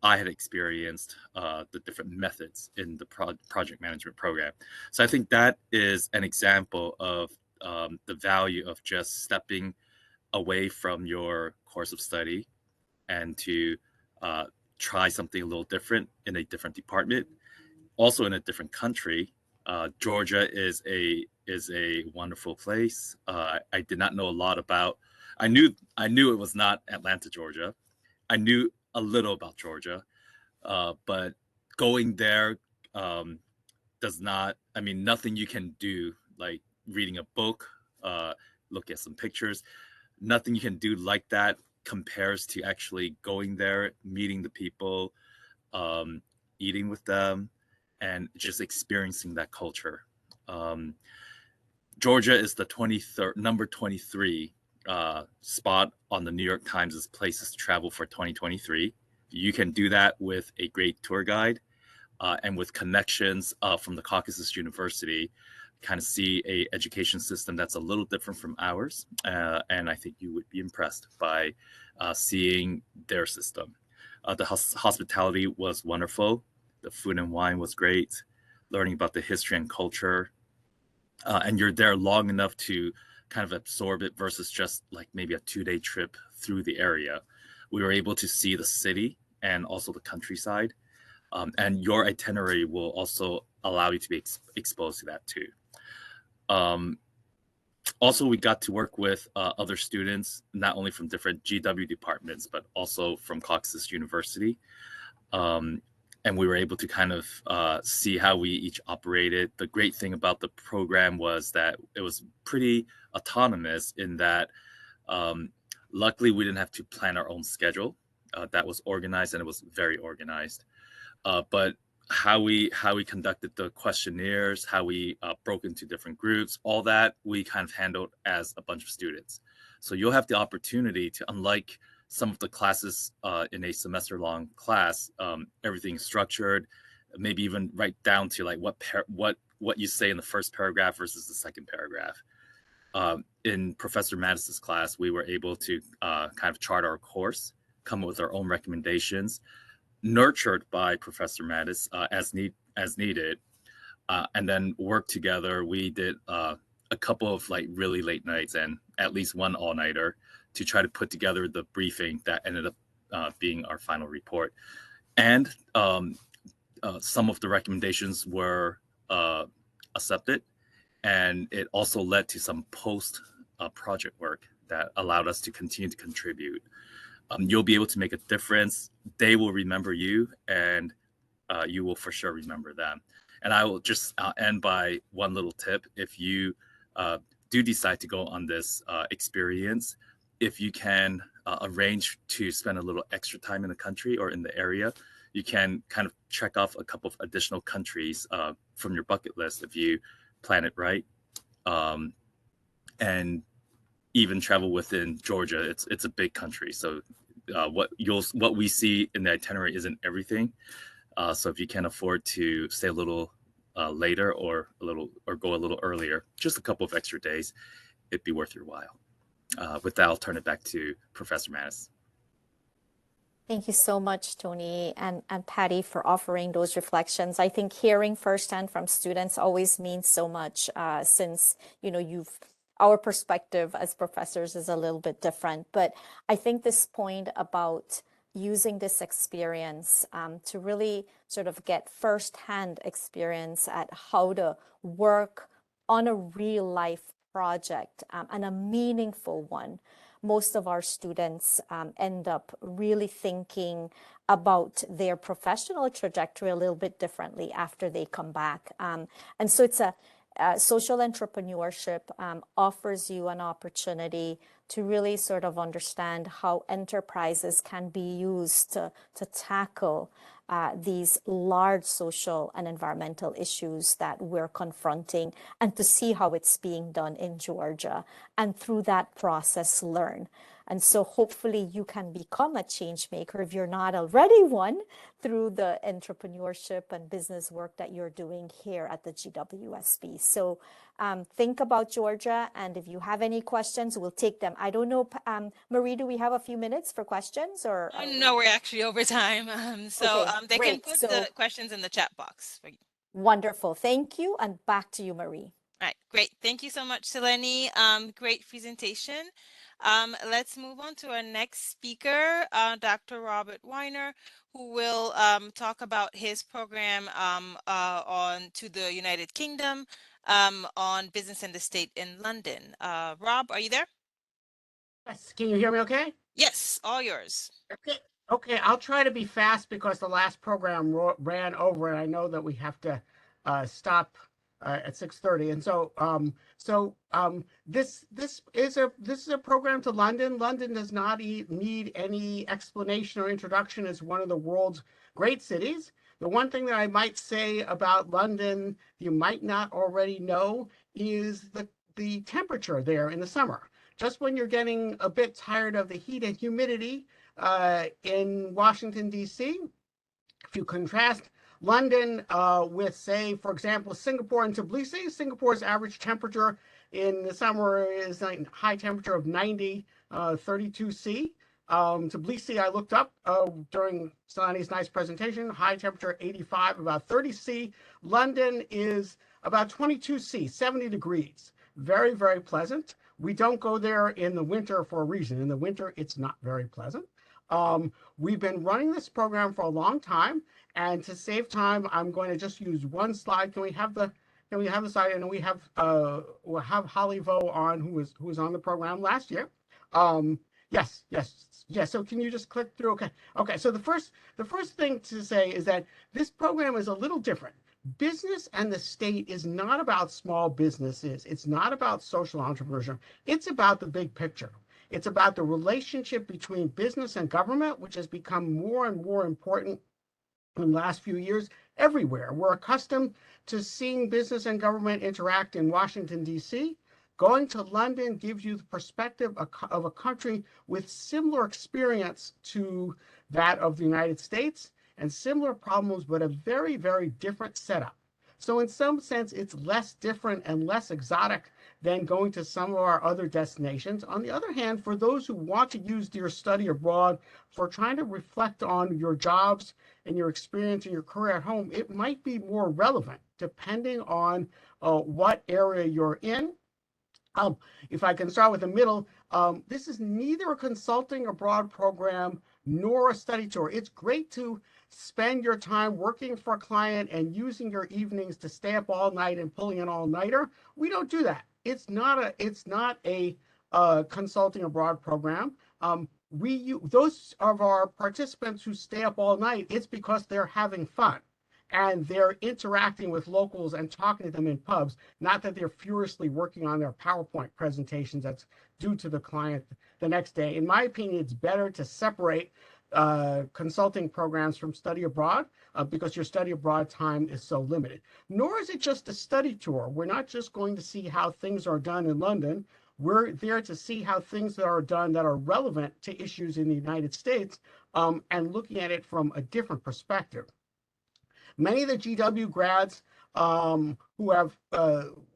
I had experienced the different methods in the project management program. So I think that is an example of the value of just stepping away from your course of study and to try something a little different in a different department, also in a different country. Georgia is a wonderful place. I did not know a lot about. I knew it was not Atlanta, Georgia. I knew a little about Georgia, but going there does not. I mean, nothing you can do like reading a book, look at some pictures. Nothing you can do like that compares to actually going there, meeting the people, eating with them, and just experiencing that culture. Georgia is the number 23 spot on the New York Times' places to travel for 2023. You can do that with a great tour guide and with connections from the Caucasus University. Kind of see a education system that's a little different from ours, and I think you would be impressed by seeing their system. The hospitality was wonderful. The food and wine was great. Learning about the history and culture, and you're there long enough to kind of absorb it versus just like maybe a 2-day trip through the area. We were able to see the city and also the countryside, and your itinerary will also allow you to be exposed to that too. Also, we got to work with other students, not only from different GW departments, but also from Caucasus University. And we were able to kind of see how we each operated. The great thing about the program was that it was pretty autonomous in that luckily we didn't have to plan our own schedule. That was organized, and it was very organized. But how we conducted the questionnaires, how we broke into different groups, all that we kind of handled as a bunch of students. So you'll have the opportunity to, unlike some of the classes in a semester-long class, everything's structured, maybe even right down to like what you say in the first paragraph versus the second paragraph. In Professor Matus's class, we were able to kind of chart our course, come up with our own recommendations, nurtured by Professor Matus as needed, and then work together. We did a couple of like really late nights and at least one all-nighter to try to put together the briefing that ended up being our final report. And some of the recommendations were accepted, and it also led to some post-project work that allowed us to continue to contribute. You'll be able to make a difference. They will remember you, and you will for sure remember them. And I will just end by one little tip. If you do decide to go on this experience, if you can arrange to spend a little extra time in the country or in the area, you can kind of check off a couple of additional countries from your bucket list if you plan it right. And even travel within Georgia. It's a big country, so what we see in the itinerary isn't everything. So if you can afford to stay a little later or go a little earlier, just a couple of extra days, it'd be worth your while. With that, I'll turn it back to Professor Matus. Thank you so much, Tony and Patty, for offering those reflections. I think hearing firsthand from students always means so much, since you've our perspective as professors is a little bit different. But I think this point about using this experience to really sort of get firsthand experience at how to work on a real life project and a meaningful one. Most of our students end up really thinking about their professional trajectory a little bit differently after they come back. And so it's social entrepreneurship offers you an opportunity to really sort of understand how enterprises can be used to tackle these large social and environmental issues that we're confronting, and to see how it's being done in Georgia, and through that process learn. And so hopefully you can become a change maker if you're not already one through the entrepreneurship and business work that you're doing here at the GWSB. So think about Georgia, and if you have any questions, we'll take them. I don't know, Marie, do we have a few minutes for questions, or? No, we're actually over time. Okay, They can great. put So the questions in the chat box for you. wonderful. Thank you. And back to you, Marie. All right, great. Thank you so much, Seleni. Great presentation. Let's move on to our next speaker, Dr. Robert Weiner, who will talk about his program on to the United Kingdom on business and the state in London. Rob, are you there? Yes, can you hear me okay? Yes, all yours. Okay, I'll try to be fast because the last program ran over, and I know that we have to stop at 6:30. And so this is a program to London. London does not need any explanation or introduction as one of the world's great cities. The one thing that I might say about London you might not already know is the temperature there in the summer. Just when you're getting a bit tired of the heat and humidity in Washington, D.C., if you contrast London with, say, for example, Singapore and Tbilisi, Singapore's average temperature in the summer is a high temperature of 90, 32 C. Tbilisi, I looked up during Seleni's nice presentation, high temperature 85, about 30 C. London is about 22 C, 70 degrees. Very, very pleasant. We don't go there in the winter for a reason. In the winter, it's not very pleasant. We've been running this program for a long time, and to save time, I'm going to just use one slide. Can we have the slide? And we'll have Holly Vo on, who was on the program last year. Yes. So can you just click through? Okay. So the first thing to say is that this program is a little different. Business and the state is not about small businesses. It's not about social entrepreneurship. It's about the big picture. It's about the relationship between business and government, which has become more and more important in the last few years everywhere. We're accustomed to seeing business and government interact in Washington, D.C. Going to London gives you the perspective of a country with similar experience to that of the United States and similar problems, but a very, very different setup. So in some sense, it's less different and less exotic than going to some of our other destinations. On the other hand, for those who want to use your study abroad for trying to reflect on your jobs and your experience and your career at home, it might be more relevant depending on what area you're in. If I can start with the middle, this is neither a consulting abroad program nor a study tour. It's great to spend your time working for a client and using your evenings to stay up all night and pulling an all-nighter. We don't do that. It's not a consulting abroad program. Those of our participants who stay up all night, it's because they're having fun and they're interacting with locals and talking to them in pubs, not that they're furiously working on their PowerPoint presentations that's due to the client the next day. In my opinion, it's better to separate consulting programs from study abroad because your study abroad time is so limited. Nor is it just a study tour. We're not just going to see how things are done in London. We're there to see how things that are done that are relevant to issues in the United States and looking at it from a different perspective. Many of the GW grads who have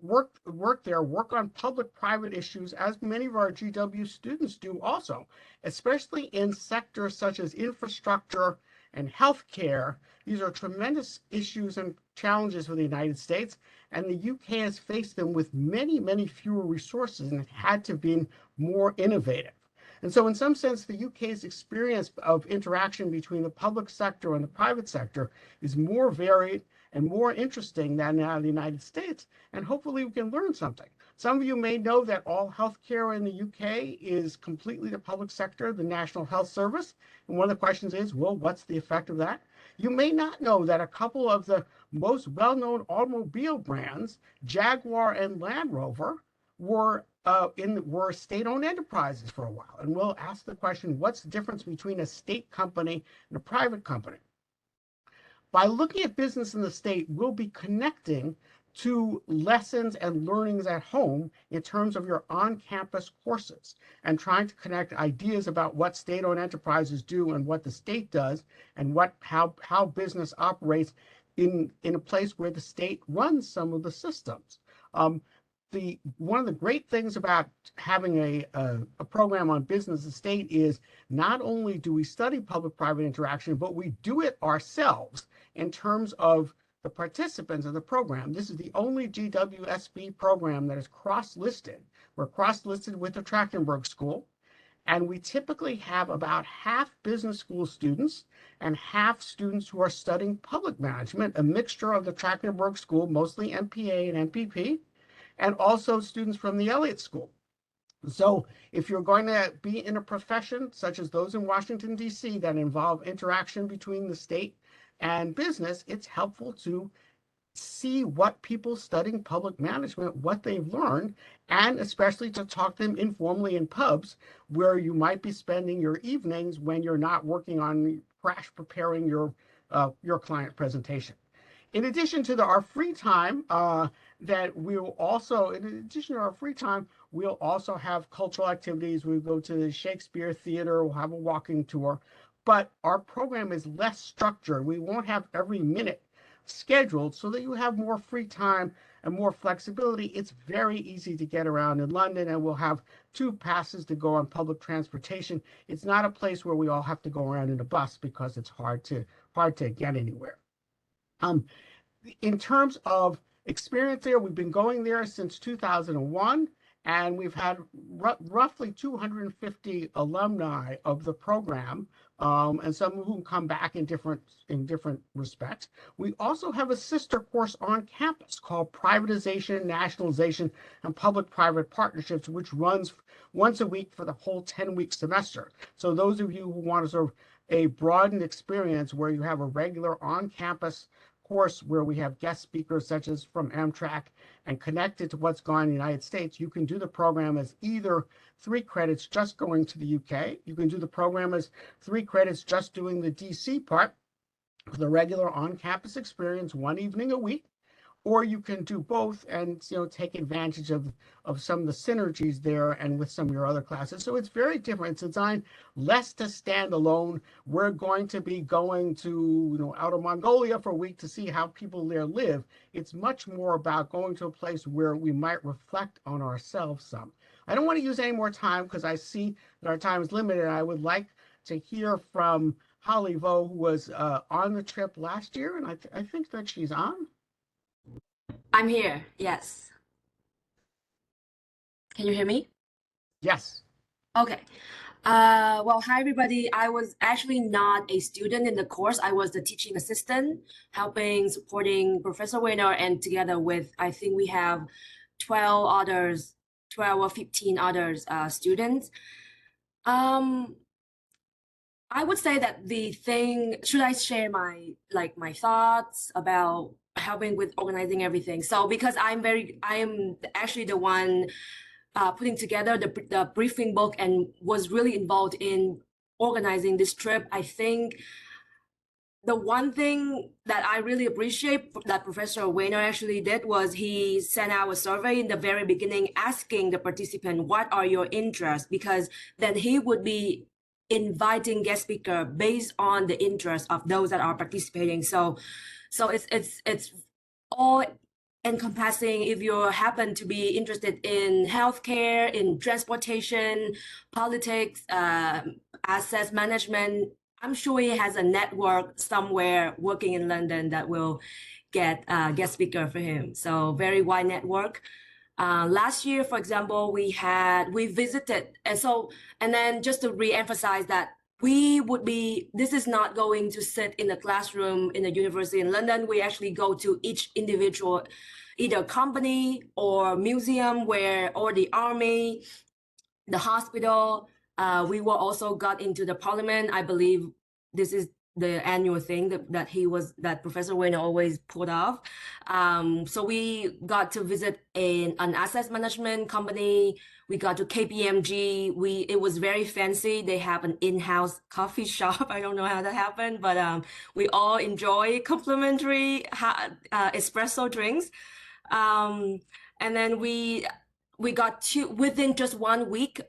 worked there work on public-private issues, as many of our GW students do also, especially in sectors such as infrastructure and healthcare. These are tremendous issues and challenges for the United States, and the UK has faced them with many, many fewer resources and had to be more innovative. And so in some sense, the UK's experience of interaction between the public sector and the private sector is more varied and more interesting than the United States, and hopefully we can learn something. Some of you may know that all healthcare in the UK is completely the public sector, the National Health Service. And one of the questions is, well, what's the effect of that? You may not know that a couple of the most well-known automobile brands, Jaguar and Land Rover, were state-owned enterprises for a while. And we'll ask the question, what's the difference between a state company and a private company? By looking at business in the state, we'll be connecting to lessons and learnings at home in terms of your on-campus courses and trying to connect ideas about what state-owned enterprises do and what the state does and how business operates in a place where the state runs some of the systems. One of the great things about having a program on business and state is not only do we study public-private interaction, but we do it ourselves in terms of the participants of the program. This is the only GWSB program that is cross-listed. We're cross-listed with the Trachtenberg School, and we typically have about half business school students and half students who are studying public management, a mixture of the Trachtenberg School, mostly MPA and MPP, and also students from the Elliott School. So if you're going to be in a profession such as those in Washington, D.C. that involve interaction between the state and business, it's helpful to see what people studying public management, what they've learned, and especially to talk to them informally in pubs where you might be spending your evenings when you're not working on crash preparing your client presentation. In addition to our free time, we'll also have cultural activities. We'll go to the Shakespeare Theater, we'll have a walking tour, but our program is less structured. We won't have every minute scheduled so that you have more free time and more flexibility. It's very easy to get around in London, and we'll have 2 passes to go on public transportation. It's not a place where we all have to go around in a bus because it's hard to get anywhere. In terms of experience there, we've been going there since 2001, and we've had roughly 250 alumni of the program, and some of whom come back in different respects. We also have a sister course on campus called Privatization, Nationalization, and Public-Private Partnerships, which runs once a week for the whole 10-week semester. So those of you who want to sort of a broadened experience where you have a regular on-campus course where we have guest speakers such as from Amtrak and connected to what's going on in the United States, you can do the program as either 3 credits just going to the UK. You can do the program as 3 credits just doing the DC part with a regular on-campus experience 1 evening a week, or you can do both and take advantage of some of the synergies there and with some of your other classes. So it's very different. It's designed less to stand alone. We're going to be going to Outer Mongolia for a week to see how people there live. It's much more about going to a place where we might reflect on ourselves some. I don't want to use any more time because I see that our time is limited. I would like to hear from Holly Vo, who was on the trip last year, and I think that she's on. I'm here, yes. Can you hear me? Yes. Okay. Well, hi, everybody. I was actually not a student in the course. I was the teaching assistant, supporting Professor Weiner, and together with, I think we have 12 or 15 others students. I would say that should I share my thoughts about helping with organizing everything? So because I am actually the one putting together the briefing book and was really involved in organizing this trip. I think the one thing that I really appreciate that Professor Weiner actually did was he sent out a survey in the very beginning asking the participant, what are your interests? Because then he would be inviting guest speaker based on the interests of those that are participating. So it's all encompassing. If you happen to be interested in healthcare, in transportation, politics, asset management, I'm sure he has a network somewhere working in London that will get guest speaker for him. So very wide network. Last year, for example, we visited, and then just to re-emphasize that this is not going to sit in the classroom in the university in London. We actually go to each individual, either company or museum or the army, the hospital. We were also got into the parliament. I believe this is the annual thing that Professor Weiner always put off. So we got to visit an asset management company. We got to KPMG. It was very fancy. They have an in-house coffee shop. I don't know how that happened, but we all enjoy complimentary espresso drinks. And then we got within just 1 week.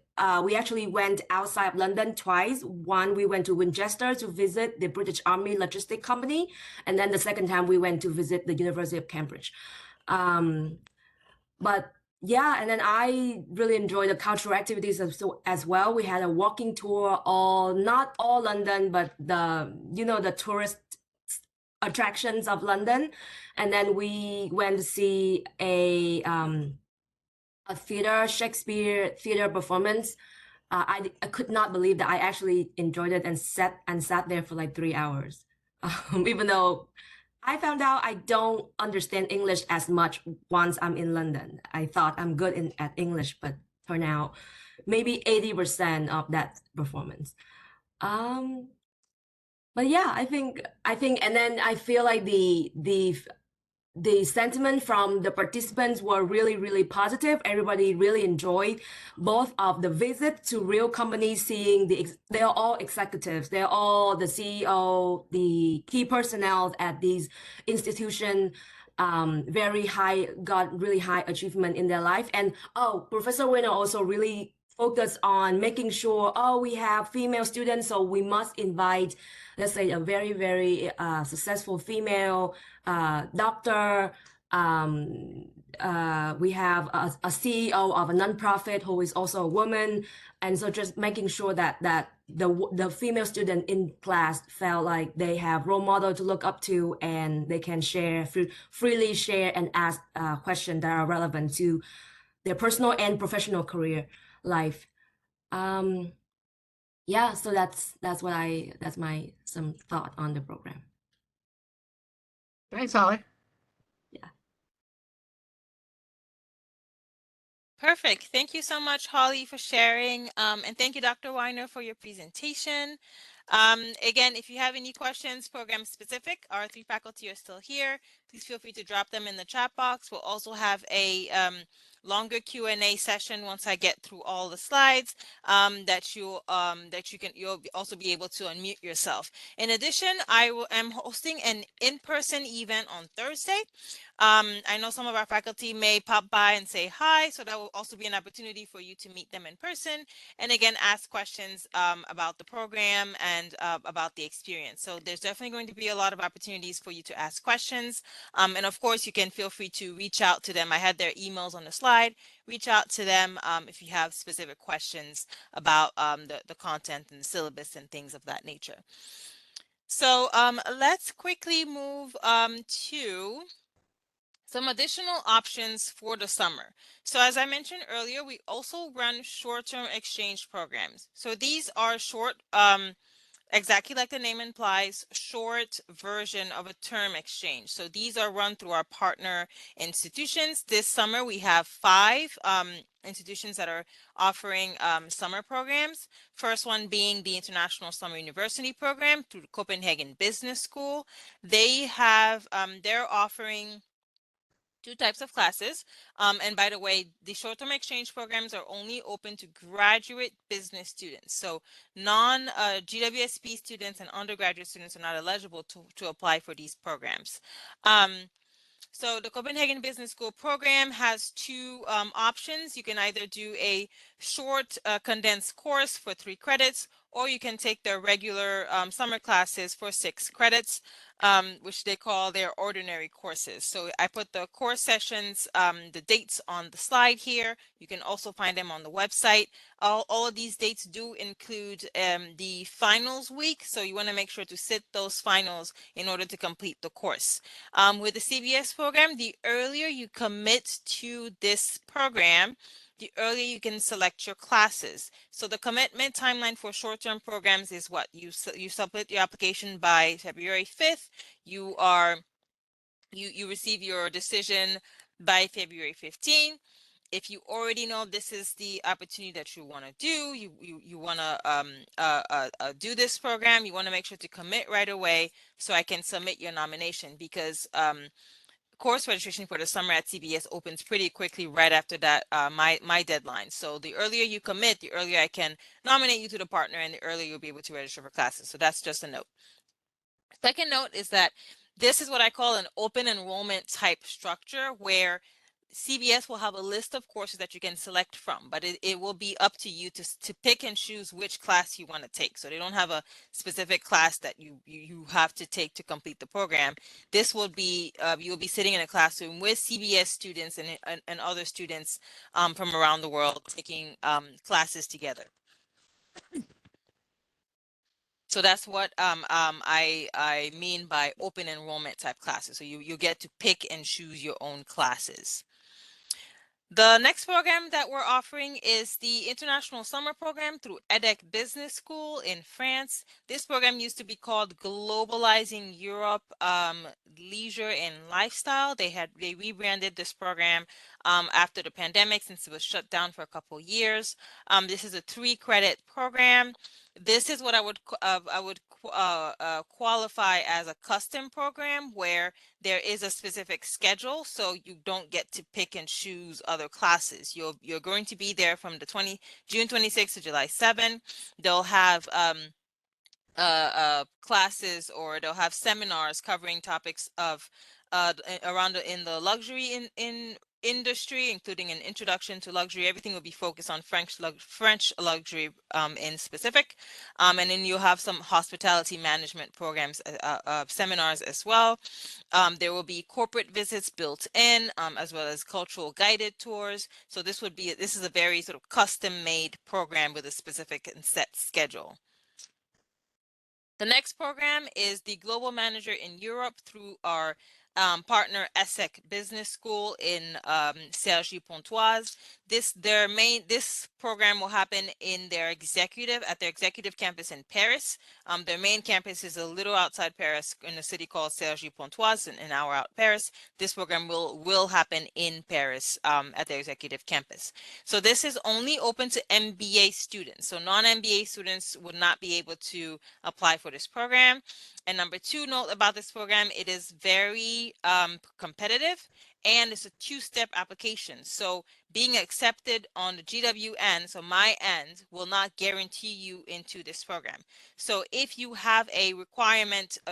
We actually went outside of London twice. One, we went to Winchester to visit the British Army Logistic Company, and then the second time we went to visit the University of Cambridge. But yeah, and then I really enjoyed the cultural activities as well. We had a walking tour, not all London, but the tourist attractions of London, and then we went to see a Shakespeare theater performance. I could not believe that I actually enjoyed it and sat there for like 3 hours, even though I found out I don't understand English as much once I'm in London. I thought I'm good at English, but turned out maybe 80% of that performance. But yeah, I think, and then I feel like the sentiment from the participants were really, really positive. Everybody really enjoyed both of the visit to real companies, they're all executives. They're all the CEO, the key personnel at these institutions, got really high achievement in their life. And Professor Weiner also really focused on making sure, we have female students, so we must invite, let's say, a very, very successful female doctor. We have a CEO of a nonprofit who is also a woman, and so just making sure that the female student in class felt like they have role model to look up to, and they can freely share and ask questions that are relevant to their personal and professional career life. Yeah, so that's my some thought on the program. Thanks, Holly. Yeah. Perfect. Thank you so much, Holly, for sharing. And thank you, Dr. Weiner, for your presentation. Again, if you have any questions, program specific, our 3 faculty are still here. Please feel free to drop them in the chat box. We'll also have a longer Q&A session once I get through all the slides you'll also be able to unmute yourself. In addition, I am hosting an in-person event on Thursday. I know some of our faculty may pop by and say hi, so that will also be an opportunity for you to meet them in person and again ask questions about the program and about the experience. So there's definitely going to be a lot of opportunities for you to ask questions, and of course you can feel free to reach out to them. I had their emails on the slide. Reach out to them if you have specific questions about the content and the syllabus and things of that nature. So let's quickly move to some additional options for the summer. So as I mentioned earlier, we also run short-term exchange programs. So these are short, exactly like the name implies, short version of a term exchange. So these are run through our partner institutions. This summer we have 5 institutions that are offering summer programs. First one being the International Summer University Program through the Copenhagen Business School. They have, they're offering 2 types of classes. And by the way, the short-term exchange programs are only open to graduate business students. So non-GWSB students and undergraduate students are not eligible to apply for these programs. So the Copenhagen Business School program has 2 options. You can either do a short condensed course for 3 credits, or you can take their regular summer classes for 6 credits, which they call their ordinary courses. So I put the course sessions, the dates on the slide here. You can also find them on the website. All of these dates do include the finals week, so you want to make sure to sit those finals in order to complete the course. With the CBS program, the earlier you commit to this program, the earlier you can select your classes. So the commitment timeline for short-term programs is what? You submit your application by February 5th. You receive your decision by February 15th. If you already know this is the opportunity that you want to do, you want to do this program, you want to make sure to commit right away so I can submit your nomination, because course registration for the summer at CBS opens pretty quickly right after that, my deadline. So the earlier you commit, the earlier I can nominate you to the partner, and the earlier you'll be able to register for classes. So that's just a note. Second note is that this is what I call an open enrollment type structure, where CBS will have a list of courses that you can select from, but it will be up to you to pick and choose which class you want to take. So they don't have a specific class that you have to take to complete the program. This will be, you'll be sitting in a classroom with CBS students and other students from around the world taking classes together. So that's what I mean by open enrollment type classes. So you get to pick and choose your own classes. The next program that we're offering is the International Summer Program through EDHEC Business School in France. This program used to be called Globalizing Europe Leisure and Lifestyle. They rebranded this program after the pandemic, since it was shut down for a couple years. This is a 3-credit program. This is what I would qualify as a custom program, where there is a specific schedule, so you don't get to pick and choose other classes. You're going to be there from the June 26th to July 7. They'll have classes, or they'll have seminars covering topics of around in the luxury industry, including an introduction to luxury. Everything will be focused on French luxury in specific, and then you'll have some hospitality management programs, seminars as well. There will be corporate visits built in, as well as cultural guided tours. So this is a very sort of custom made program with a specific and set schedule. The next program is the Global Manager in Europe through our partner ESSEC Business School in Cergy-Pontoise. This program will happen at their executive campus in Paris. Their main campus is a little outside Paris, in a city called Cergy-Pontoise, an hour out Paris. This program will happen in Paris at their executive campus. So this is only open to MBA students. So non-MBA students would not be able to apply for this program. And number 2 note about this program, it is very competitive, and it's a 2-step application. So being accepted on the GWN, so my end, will not guarantee you into this program. So if you have a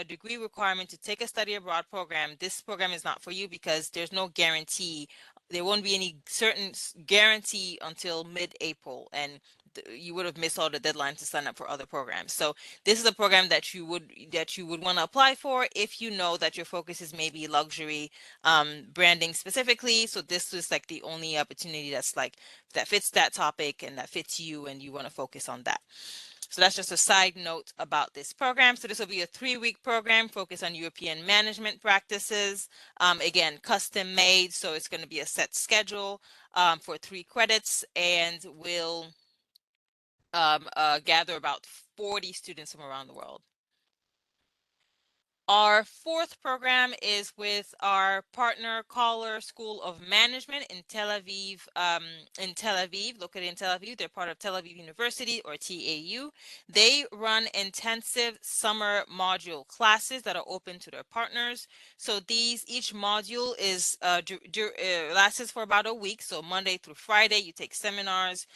degree requirement to take a study abroad program, this program is not for you, because there's no guarantee. There won't be any certain guarantee until mid-April, and you would have missed all the deadlines to sign up for other programs. So this is a program that you would want to apply for if you know that your focus is maybe luxury branding specifically. So this is like the only opportunity that fits that topic and that fits you, and you want to focus on that. So that's just a side note about this program. So this will be a 3-week program focused on European management practices. Again, custom made, so it's going to be a set schedule for 3 credits, and will gather about 40 students from around the world. Our 4th program is with our partner Coller School of Management in Tel Aviv, located in Tel Aviv. They're part of Tel Aviv University, or TAU. They run intensive summer module classes that are open to their partners. So each module is lasts for about a week. So Monday through Friday, you take seminars,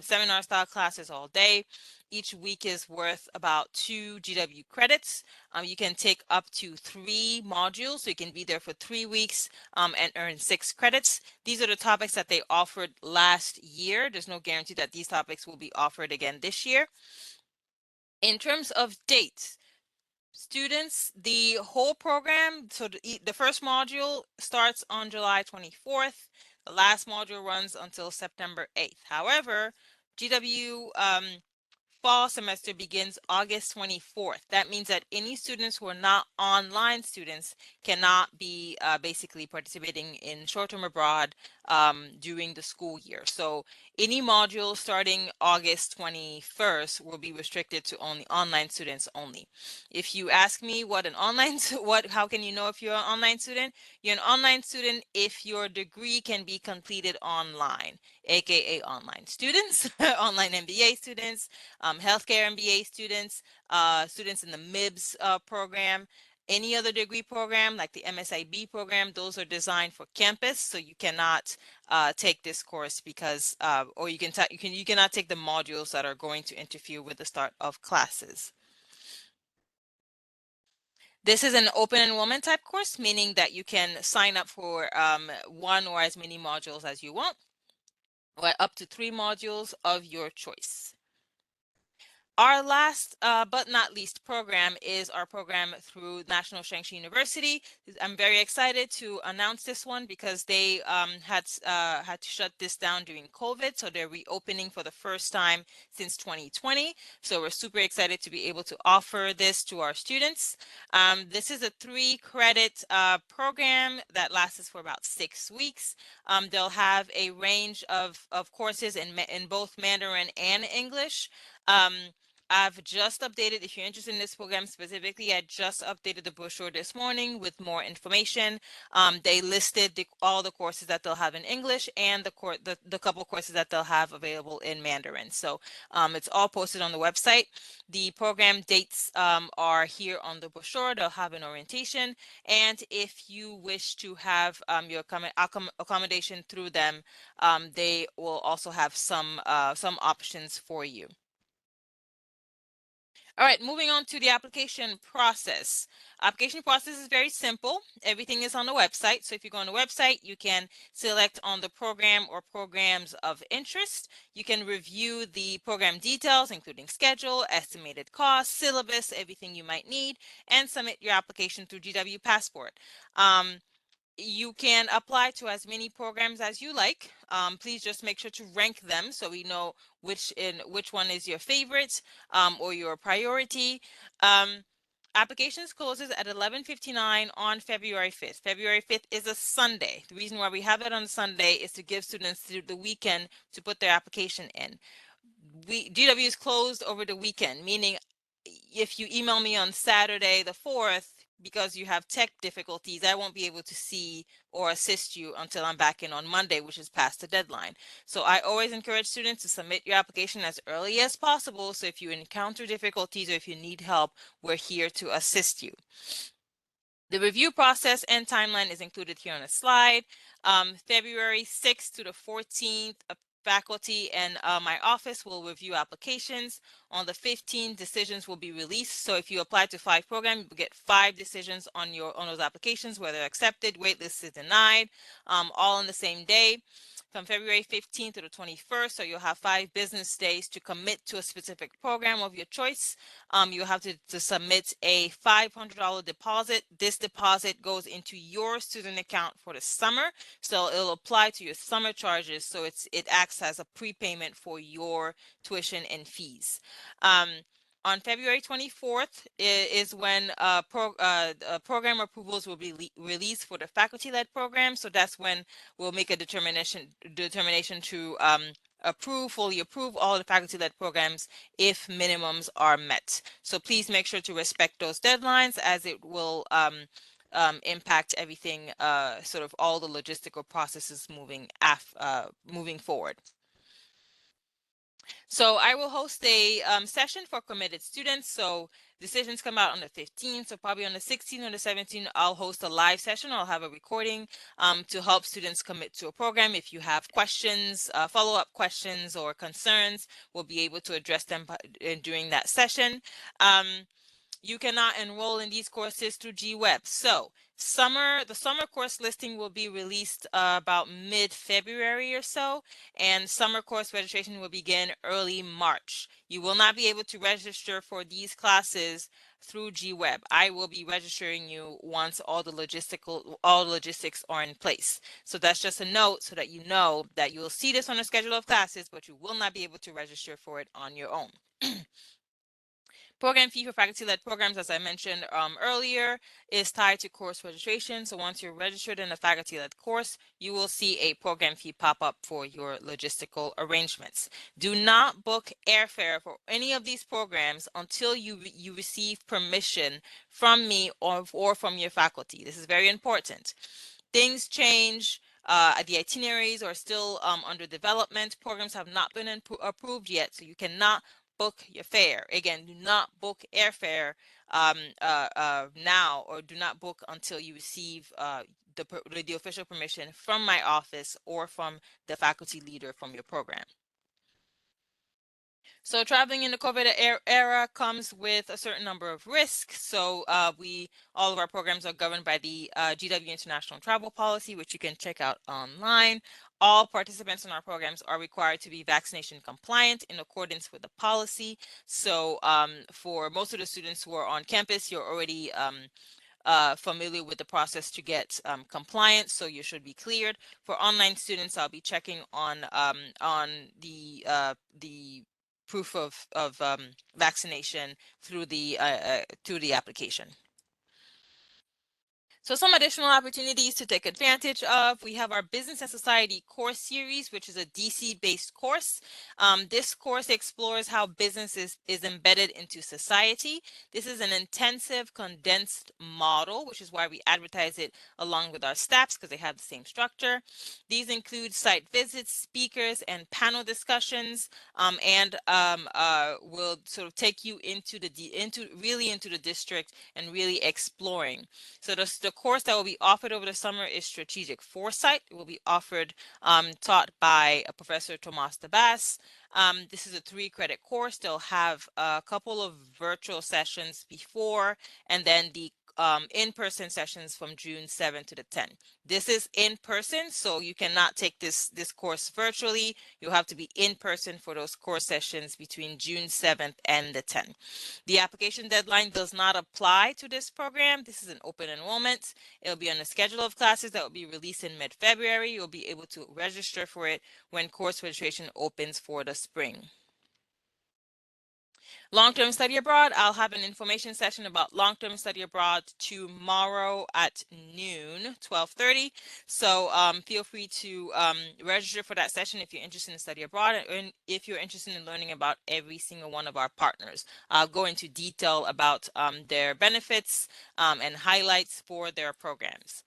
seminar style classes all day. Each week is worth about 2 GW credits. You can take up to 3 modules, so you can be there for 3 weeks and earn 6 credits. These are the topics that they offered last year. There's no guarantee that these topics will be offered again this year. In terms of dates, students, the whole program, so the first module starts on July 24th. The last module runs until September 8th. However, GW fall semester begins August 24th. That means that any students who are not online students cannot be basically participating in short-term abroad during the school year. So any module starting August 21st will be restricted to only online students only. If you ask me what an online, how can you know if you're an online student? You're an online student if your degree can be completed online, aka online students, online MBA students, healthcare MBA students, students in the MIBS program, any other degree program like the MSIB program. Those are designed for campus, so you cannot take this course because, or you cannot take the modules that are going to interfere with the start of classes. This is an open enrollment type course, meaning that you can sign up for one or as many modules as you want, or up to 3 modules of your choice. Our last but not least program is our program through National Chengchi University. I'm very excited to announce this one because they had to shut this down during COVID, so they're reopening for the first time since 2020. So we're super excited to be able to offer this to our students. This is a 3-credit program that lasts for about 6 weeks. They'll have a range of courses in both Mandarin and English. I've just updated, if you're interested in this program specifically, I just updated the brochure this morning with more information. They listed all the courses that they'll have in English and the couple courses that they'll have available in Mandarin. So it's all posted on the website. The program dates are here on the brochure. They'll have an orientation. And if you wish to have your accommodation through them, they will also have some options for you. All right, moving on to the application process. Application process is very simple. Everything is on the website. So if you go on the website, you can select on the program or programs of interest. You can review the program details, including schedule, estimated cost, syllabus, everything you might need, and submit your application through GW Passport. You can apply to as many programs as you like. Please just make sure to rank them so we know which one is your favorite or your priority. Applications closes at 11:59 on February 5th. February 5th is a Sunday. The reason why we have it on Sunday is to give students the weekend to put their application in. GW is closed over the weekend, meaning if you email me on Saturday the 4th, because you have tech difficulties, I won't be able to see or assist you until I'm back in on Monday, which is past the deadline. So I always encourage students to submit your application as early as possible. So if you encounter difficulties or if you need help, we're here to assist you. The review process and timeline is included here on a slide. February 6th to the 14th, faculty and my office will review applications. On the 15th, decisions will be released. So if you apply to 5 programs, you will get 5 decisions on those applications, whether accepted, waitlisted, denied, all on the same day. From February 15th to the 21st, so you'll have 5 business days to commit to a specific program of your choice. You'll have to submit a $500 deposit. This deposit goes into your student account for the summer, so it'll apply to your summer charges. So it acts as a prepayment for your tuition and fees. On February 24th is when program approvals will be released for the faculty-led program. So that's when we'll make a determination to fully approve all the faculty-led programs if minimums are met. So please make sure to respect those deadlines, as it will impact everything, sort of all the logistical processes moving forward. So I will host a session for committed students. So decisions come out on the 15th. So probably on the 16th or the 17th, I'll host a live session. I'll have a recording to help students commit to a program. If you have questions, follow-up questions or concerns, we'll be able to address them during that session. you cannot enroll in these courses through GWeb. So the summer course listing will be released about mid-February or so, and summer course registration will begin early March. You will not be able to register for these classes through GWeb. I will be registering you once all the logistics are in place. So that's just a note so that you know that you will see this on the schedule of classes, but you will not be able to register for it on your own. Program fee for faculty-led programs, as I mentioned earlier, is tied to course registration. So once you're registered in a faculty-led course, you will see a program fee pop up for your logistical arrangements. Do not book airfare for any of these programs until you receive permission from me or from your faculty. This is very important. Things change. The itineraries are still under development. Programs have not been approved yet, so you cannot book your fare. Again, do not book airfare now, or do not book until you receive the official permission from my office or from the faculty leader from your program. So traveling in the COVID era comes with a certain number of risks. So all of our programs are governed by the GW International Travel Policy, which you can check out online. All participants in our programs are required to be vaccination compliant in accordance with the policy. So for most of the students who are on campus, you're already familiar with the process to get compliant, so you should be cleared. For online students, I'll be checking on the proof of vaccination through the application. So some additional opportunities to take advantage of. We have our Business and Society course series, which is a DC-based course. This course explores how business is embedded into society. This is an intensive, condensed model, which is why we advertise it along with our STAPs, because they have the same structure. These include site visits, speakers, and panel discussions, and will sort of take you into the district and really exploring. So the course that will be offered over the summer is Strategic Foresight. It will be offered, taught by Professor Tomas Tabas. This is a 3-credit course. They'll have a couple of virtual sessions before, and then the in-person sessions from June 7th to the 10th. This is in person, so you cannot take this course virtually. You'll have to be in person for those course sessions between June 7th and the 10th. The application deadline does not apply to this program. This is an open enrollment. It'll be on the schedule of classes that will be released in mid-February. You'll be able to register for it when course registration opens for the spring. Long-term study abroad, I'll have an information session about long-term study abroad tomorrow at noon, 12:30. So feel free to register for that session if you're interested in study abroad, and if you're interested in learning about every single one of our partners. I'll go into detail about their benefits and highlights for their programs.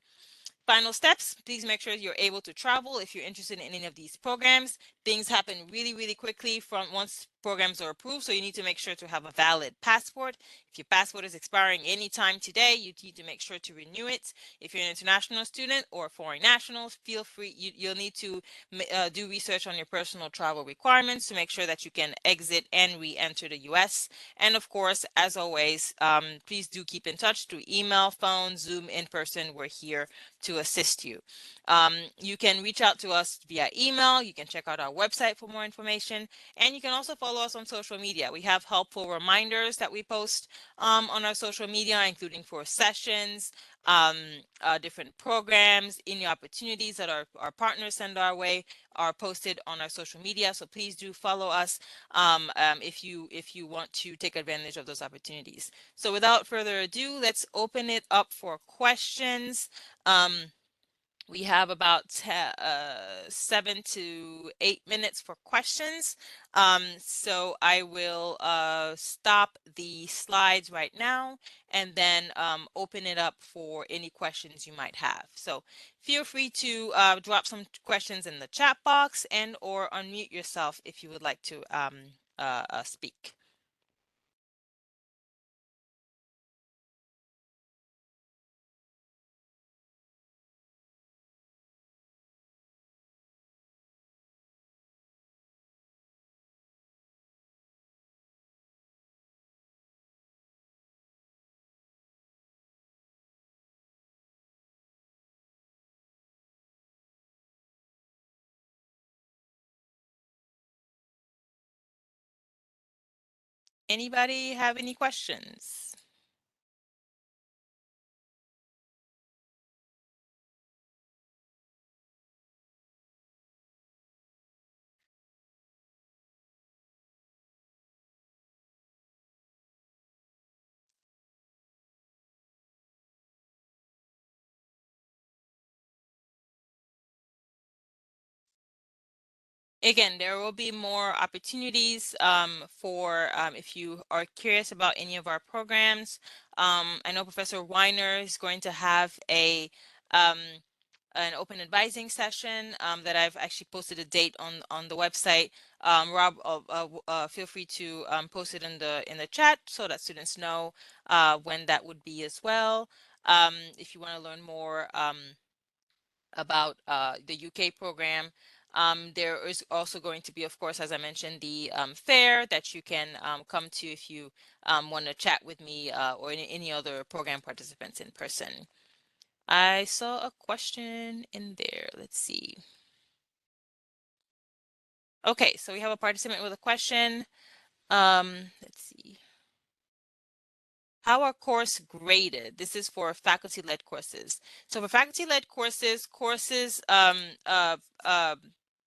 Final steps, please make sure you're able to travel if you're interested in any of these programs. Things happen really, really quickly from once programs are approved, so you need to make sure to have a valid passport. If your passport is expiring anytime today, you need to make sure to renew it. If you're an international student or foreign national, feel free, you'll need to do research on your personal travel requirements to make sure that you can exit and re-enter the US. And of course, as always, please do keep in touch through email, phone, Zoom, in person. We're here to assist you. You can reach out to us via email. You can check out our website for more information, and you can also follow us on social media. We have helpful reminders that we post on our social media, including for sessions, different programs, any opportunities that our partners send our way are posted on our social media. So please do follow us if you want to take advantage of those opportunities. So without further ado, let's open it up for questions. We have about 7 to 8 minutes for questions. So I will stop the slides right now and then open it up for any questions you might have. So feel free to drop some questions in the chat box and or unmute yourself if you would like to speak. Anybody have any questions? Again, there will be more opportunities for if you are curious about any of our programs. I know Professor Weiner is going to have an open advising session that I've actually posted a date on the website. Rob, feel free to post it in the chat so that students know when that would be as well. If you want to learn more about the UK program. There is also going to be, of course, as I mentioned, the fair that you can come to if you want to chat with me or any other program participants in person. I saw a question in there. Let's see. Okay, so we have a participant with a question. Let's see. How are course graded? This is for faculty-led courses. So for faculty-led courses,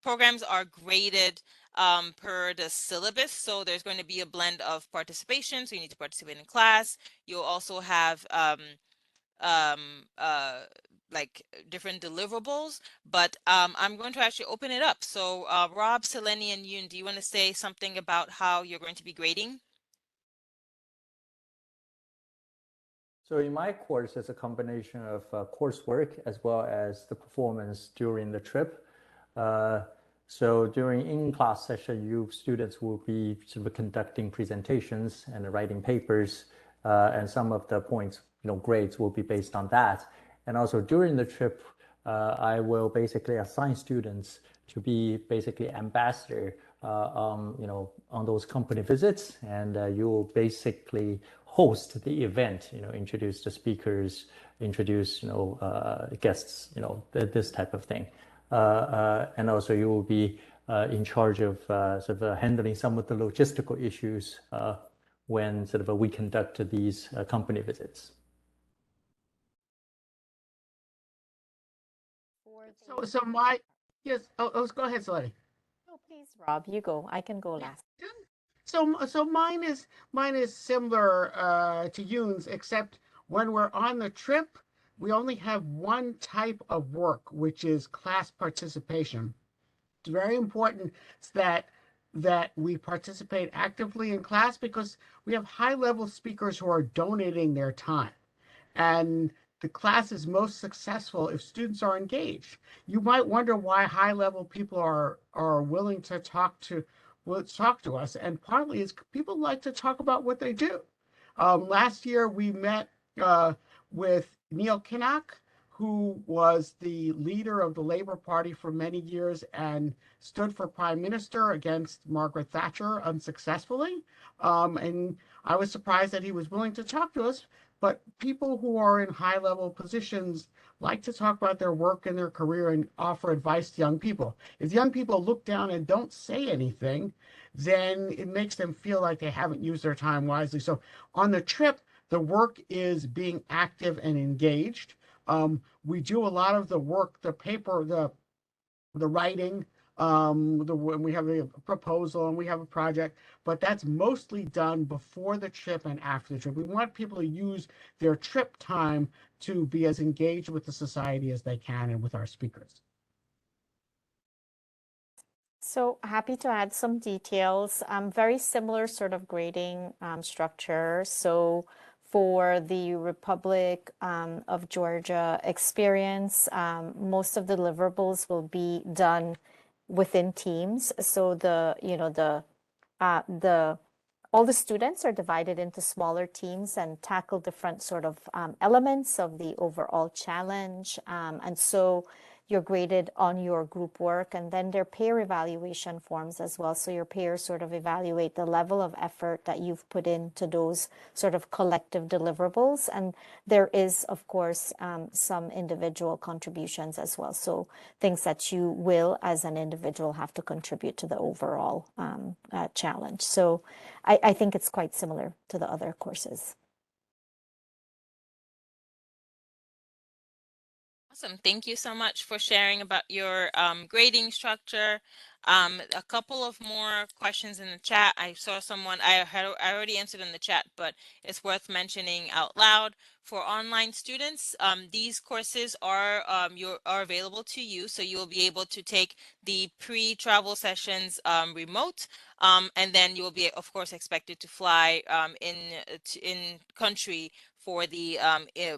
programs are graded per the syllabus. So there's going to be a blend of participation. So you need to participate in class. You'll also have like different deliverables, but I'm going to actually open it up. So Rob, Seleni, and Yoon, do you want to say something about how you're going to be grading? So in my course, it's a combination of coursework as well as the performance during the trip. So during in-class session, you students will be sort of conducting presentations and writing papers, and some of the points, grades will be based on that. And also during the trip, I will basically assign students to be basically ambassador on those company visits, and you will basically host the event, introduce the speakers, introduce, guests, this type of thing. And also you will be in charge of sort of handling some of the logistical issues when sort of we conduct these company visits. Yes. Go ahead, Seleni. No, please, Rob, you go. I can go last. So mine is similar to Yoon's, except when we're on the trip, we only have one type of work, which is class participation. It's very important that we participate actively in class because we have high-level speakers who are donating their time. And the class is most successful if students are engaged. You might wonder why high-level people are willing to talk to us, and partly it's people like to talk about what they do. Last year we met with Neil Kinnock, who was the leader of the Labour Party for many years and stood for Prime Minister against Margaret Thatcher unsuccessfully. And I was surprised that he was willing to talk to us. But people who are in high-level positions like to talk about their work and their career and offer advice to young people. If young people look down and don't say anything, then it makes them feel like they haven't used their time wisely. So on the trip, the work is being active and engaged. We do a lot of the work, the paper, the writing, we have a proposal and we have a project, but that's mostly done before the trip and after the trip. We want people to use their trip time to be as engaged with the society as they can and with our speakers. So happy to add some details. Very similar sort of grading structure. So for the Republic of Georgia experience, most of the deliverables will be done within teams. So all the students are divided into smaller teams and tackle different sort of elements of the overall challenge. And so you're graded on your group work, and then there are peer evaluation forms as well. So your peers sort of evaluate the level of effort that you've put into those sort of collective deliverables. And there is, of course, some individual contributions as well. So things that you will, as an individual, have to contribute to the overall challenge. So I think it's quite similar to the other courses. Awesome. Thank you so much for sharing about your grading structure. A couple of more questions in the chat. I saw someone, I already answered in the chat, but it's worth mentioning out loud. For online students, these courses are available to you, so you will be able to take the pre-travel sessions remote, and then you will be, of course, expected to fly in country for the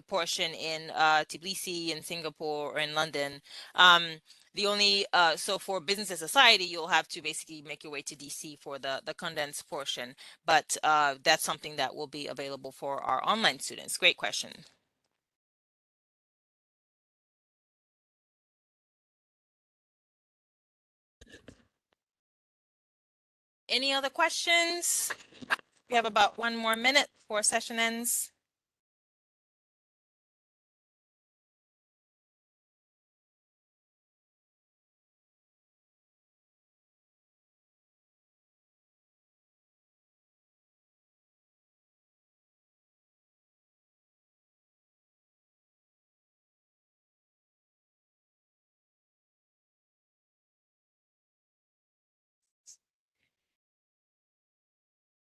portion in Tbilisi, in Singapore, or in London. The only so for business and society, you'll have to basically make your way to DC for the condensed portion, but that's something that will be available for our online students. Great question. Any other questions? We have about 1 more minute before session ends.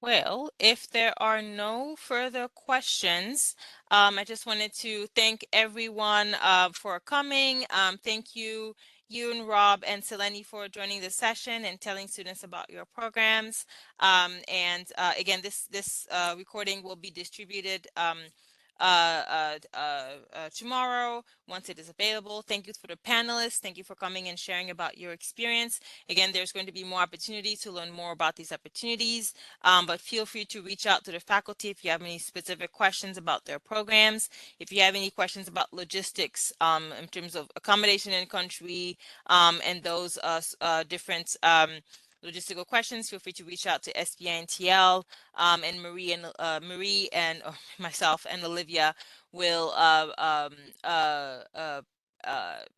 Well, if there are no further questions, I just wanted to thank everyone for coming. Thank you, Yoon, Rob, and Seleni for joining the session and telling students about your programs. Again, this recording will be distributed tomorrow once it is available. Thank you for the panelists. Thank you for coming and sharing about your experience. Again, there's going to be more opportunities to learn more about these opportunities, but feel free to reach out to the faculty if you have any specific questions about their programs. If you have any questions about logistics in terms of accommodation in country and those different logistical questions, feel free to reach out to SBINTL, and Marie and myself and Olivia will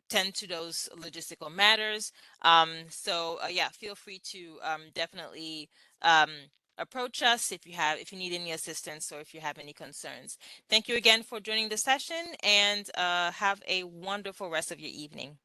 tend to those logistical matters. Yeah, feel free to definitely approach us if you need any assistance or if you have any concerns. Thank you again for joining the session, and have a wonderful rest of your evening.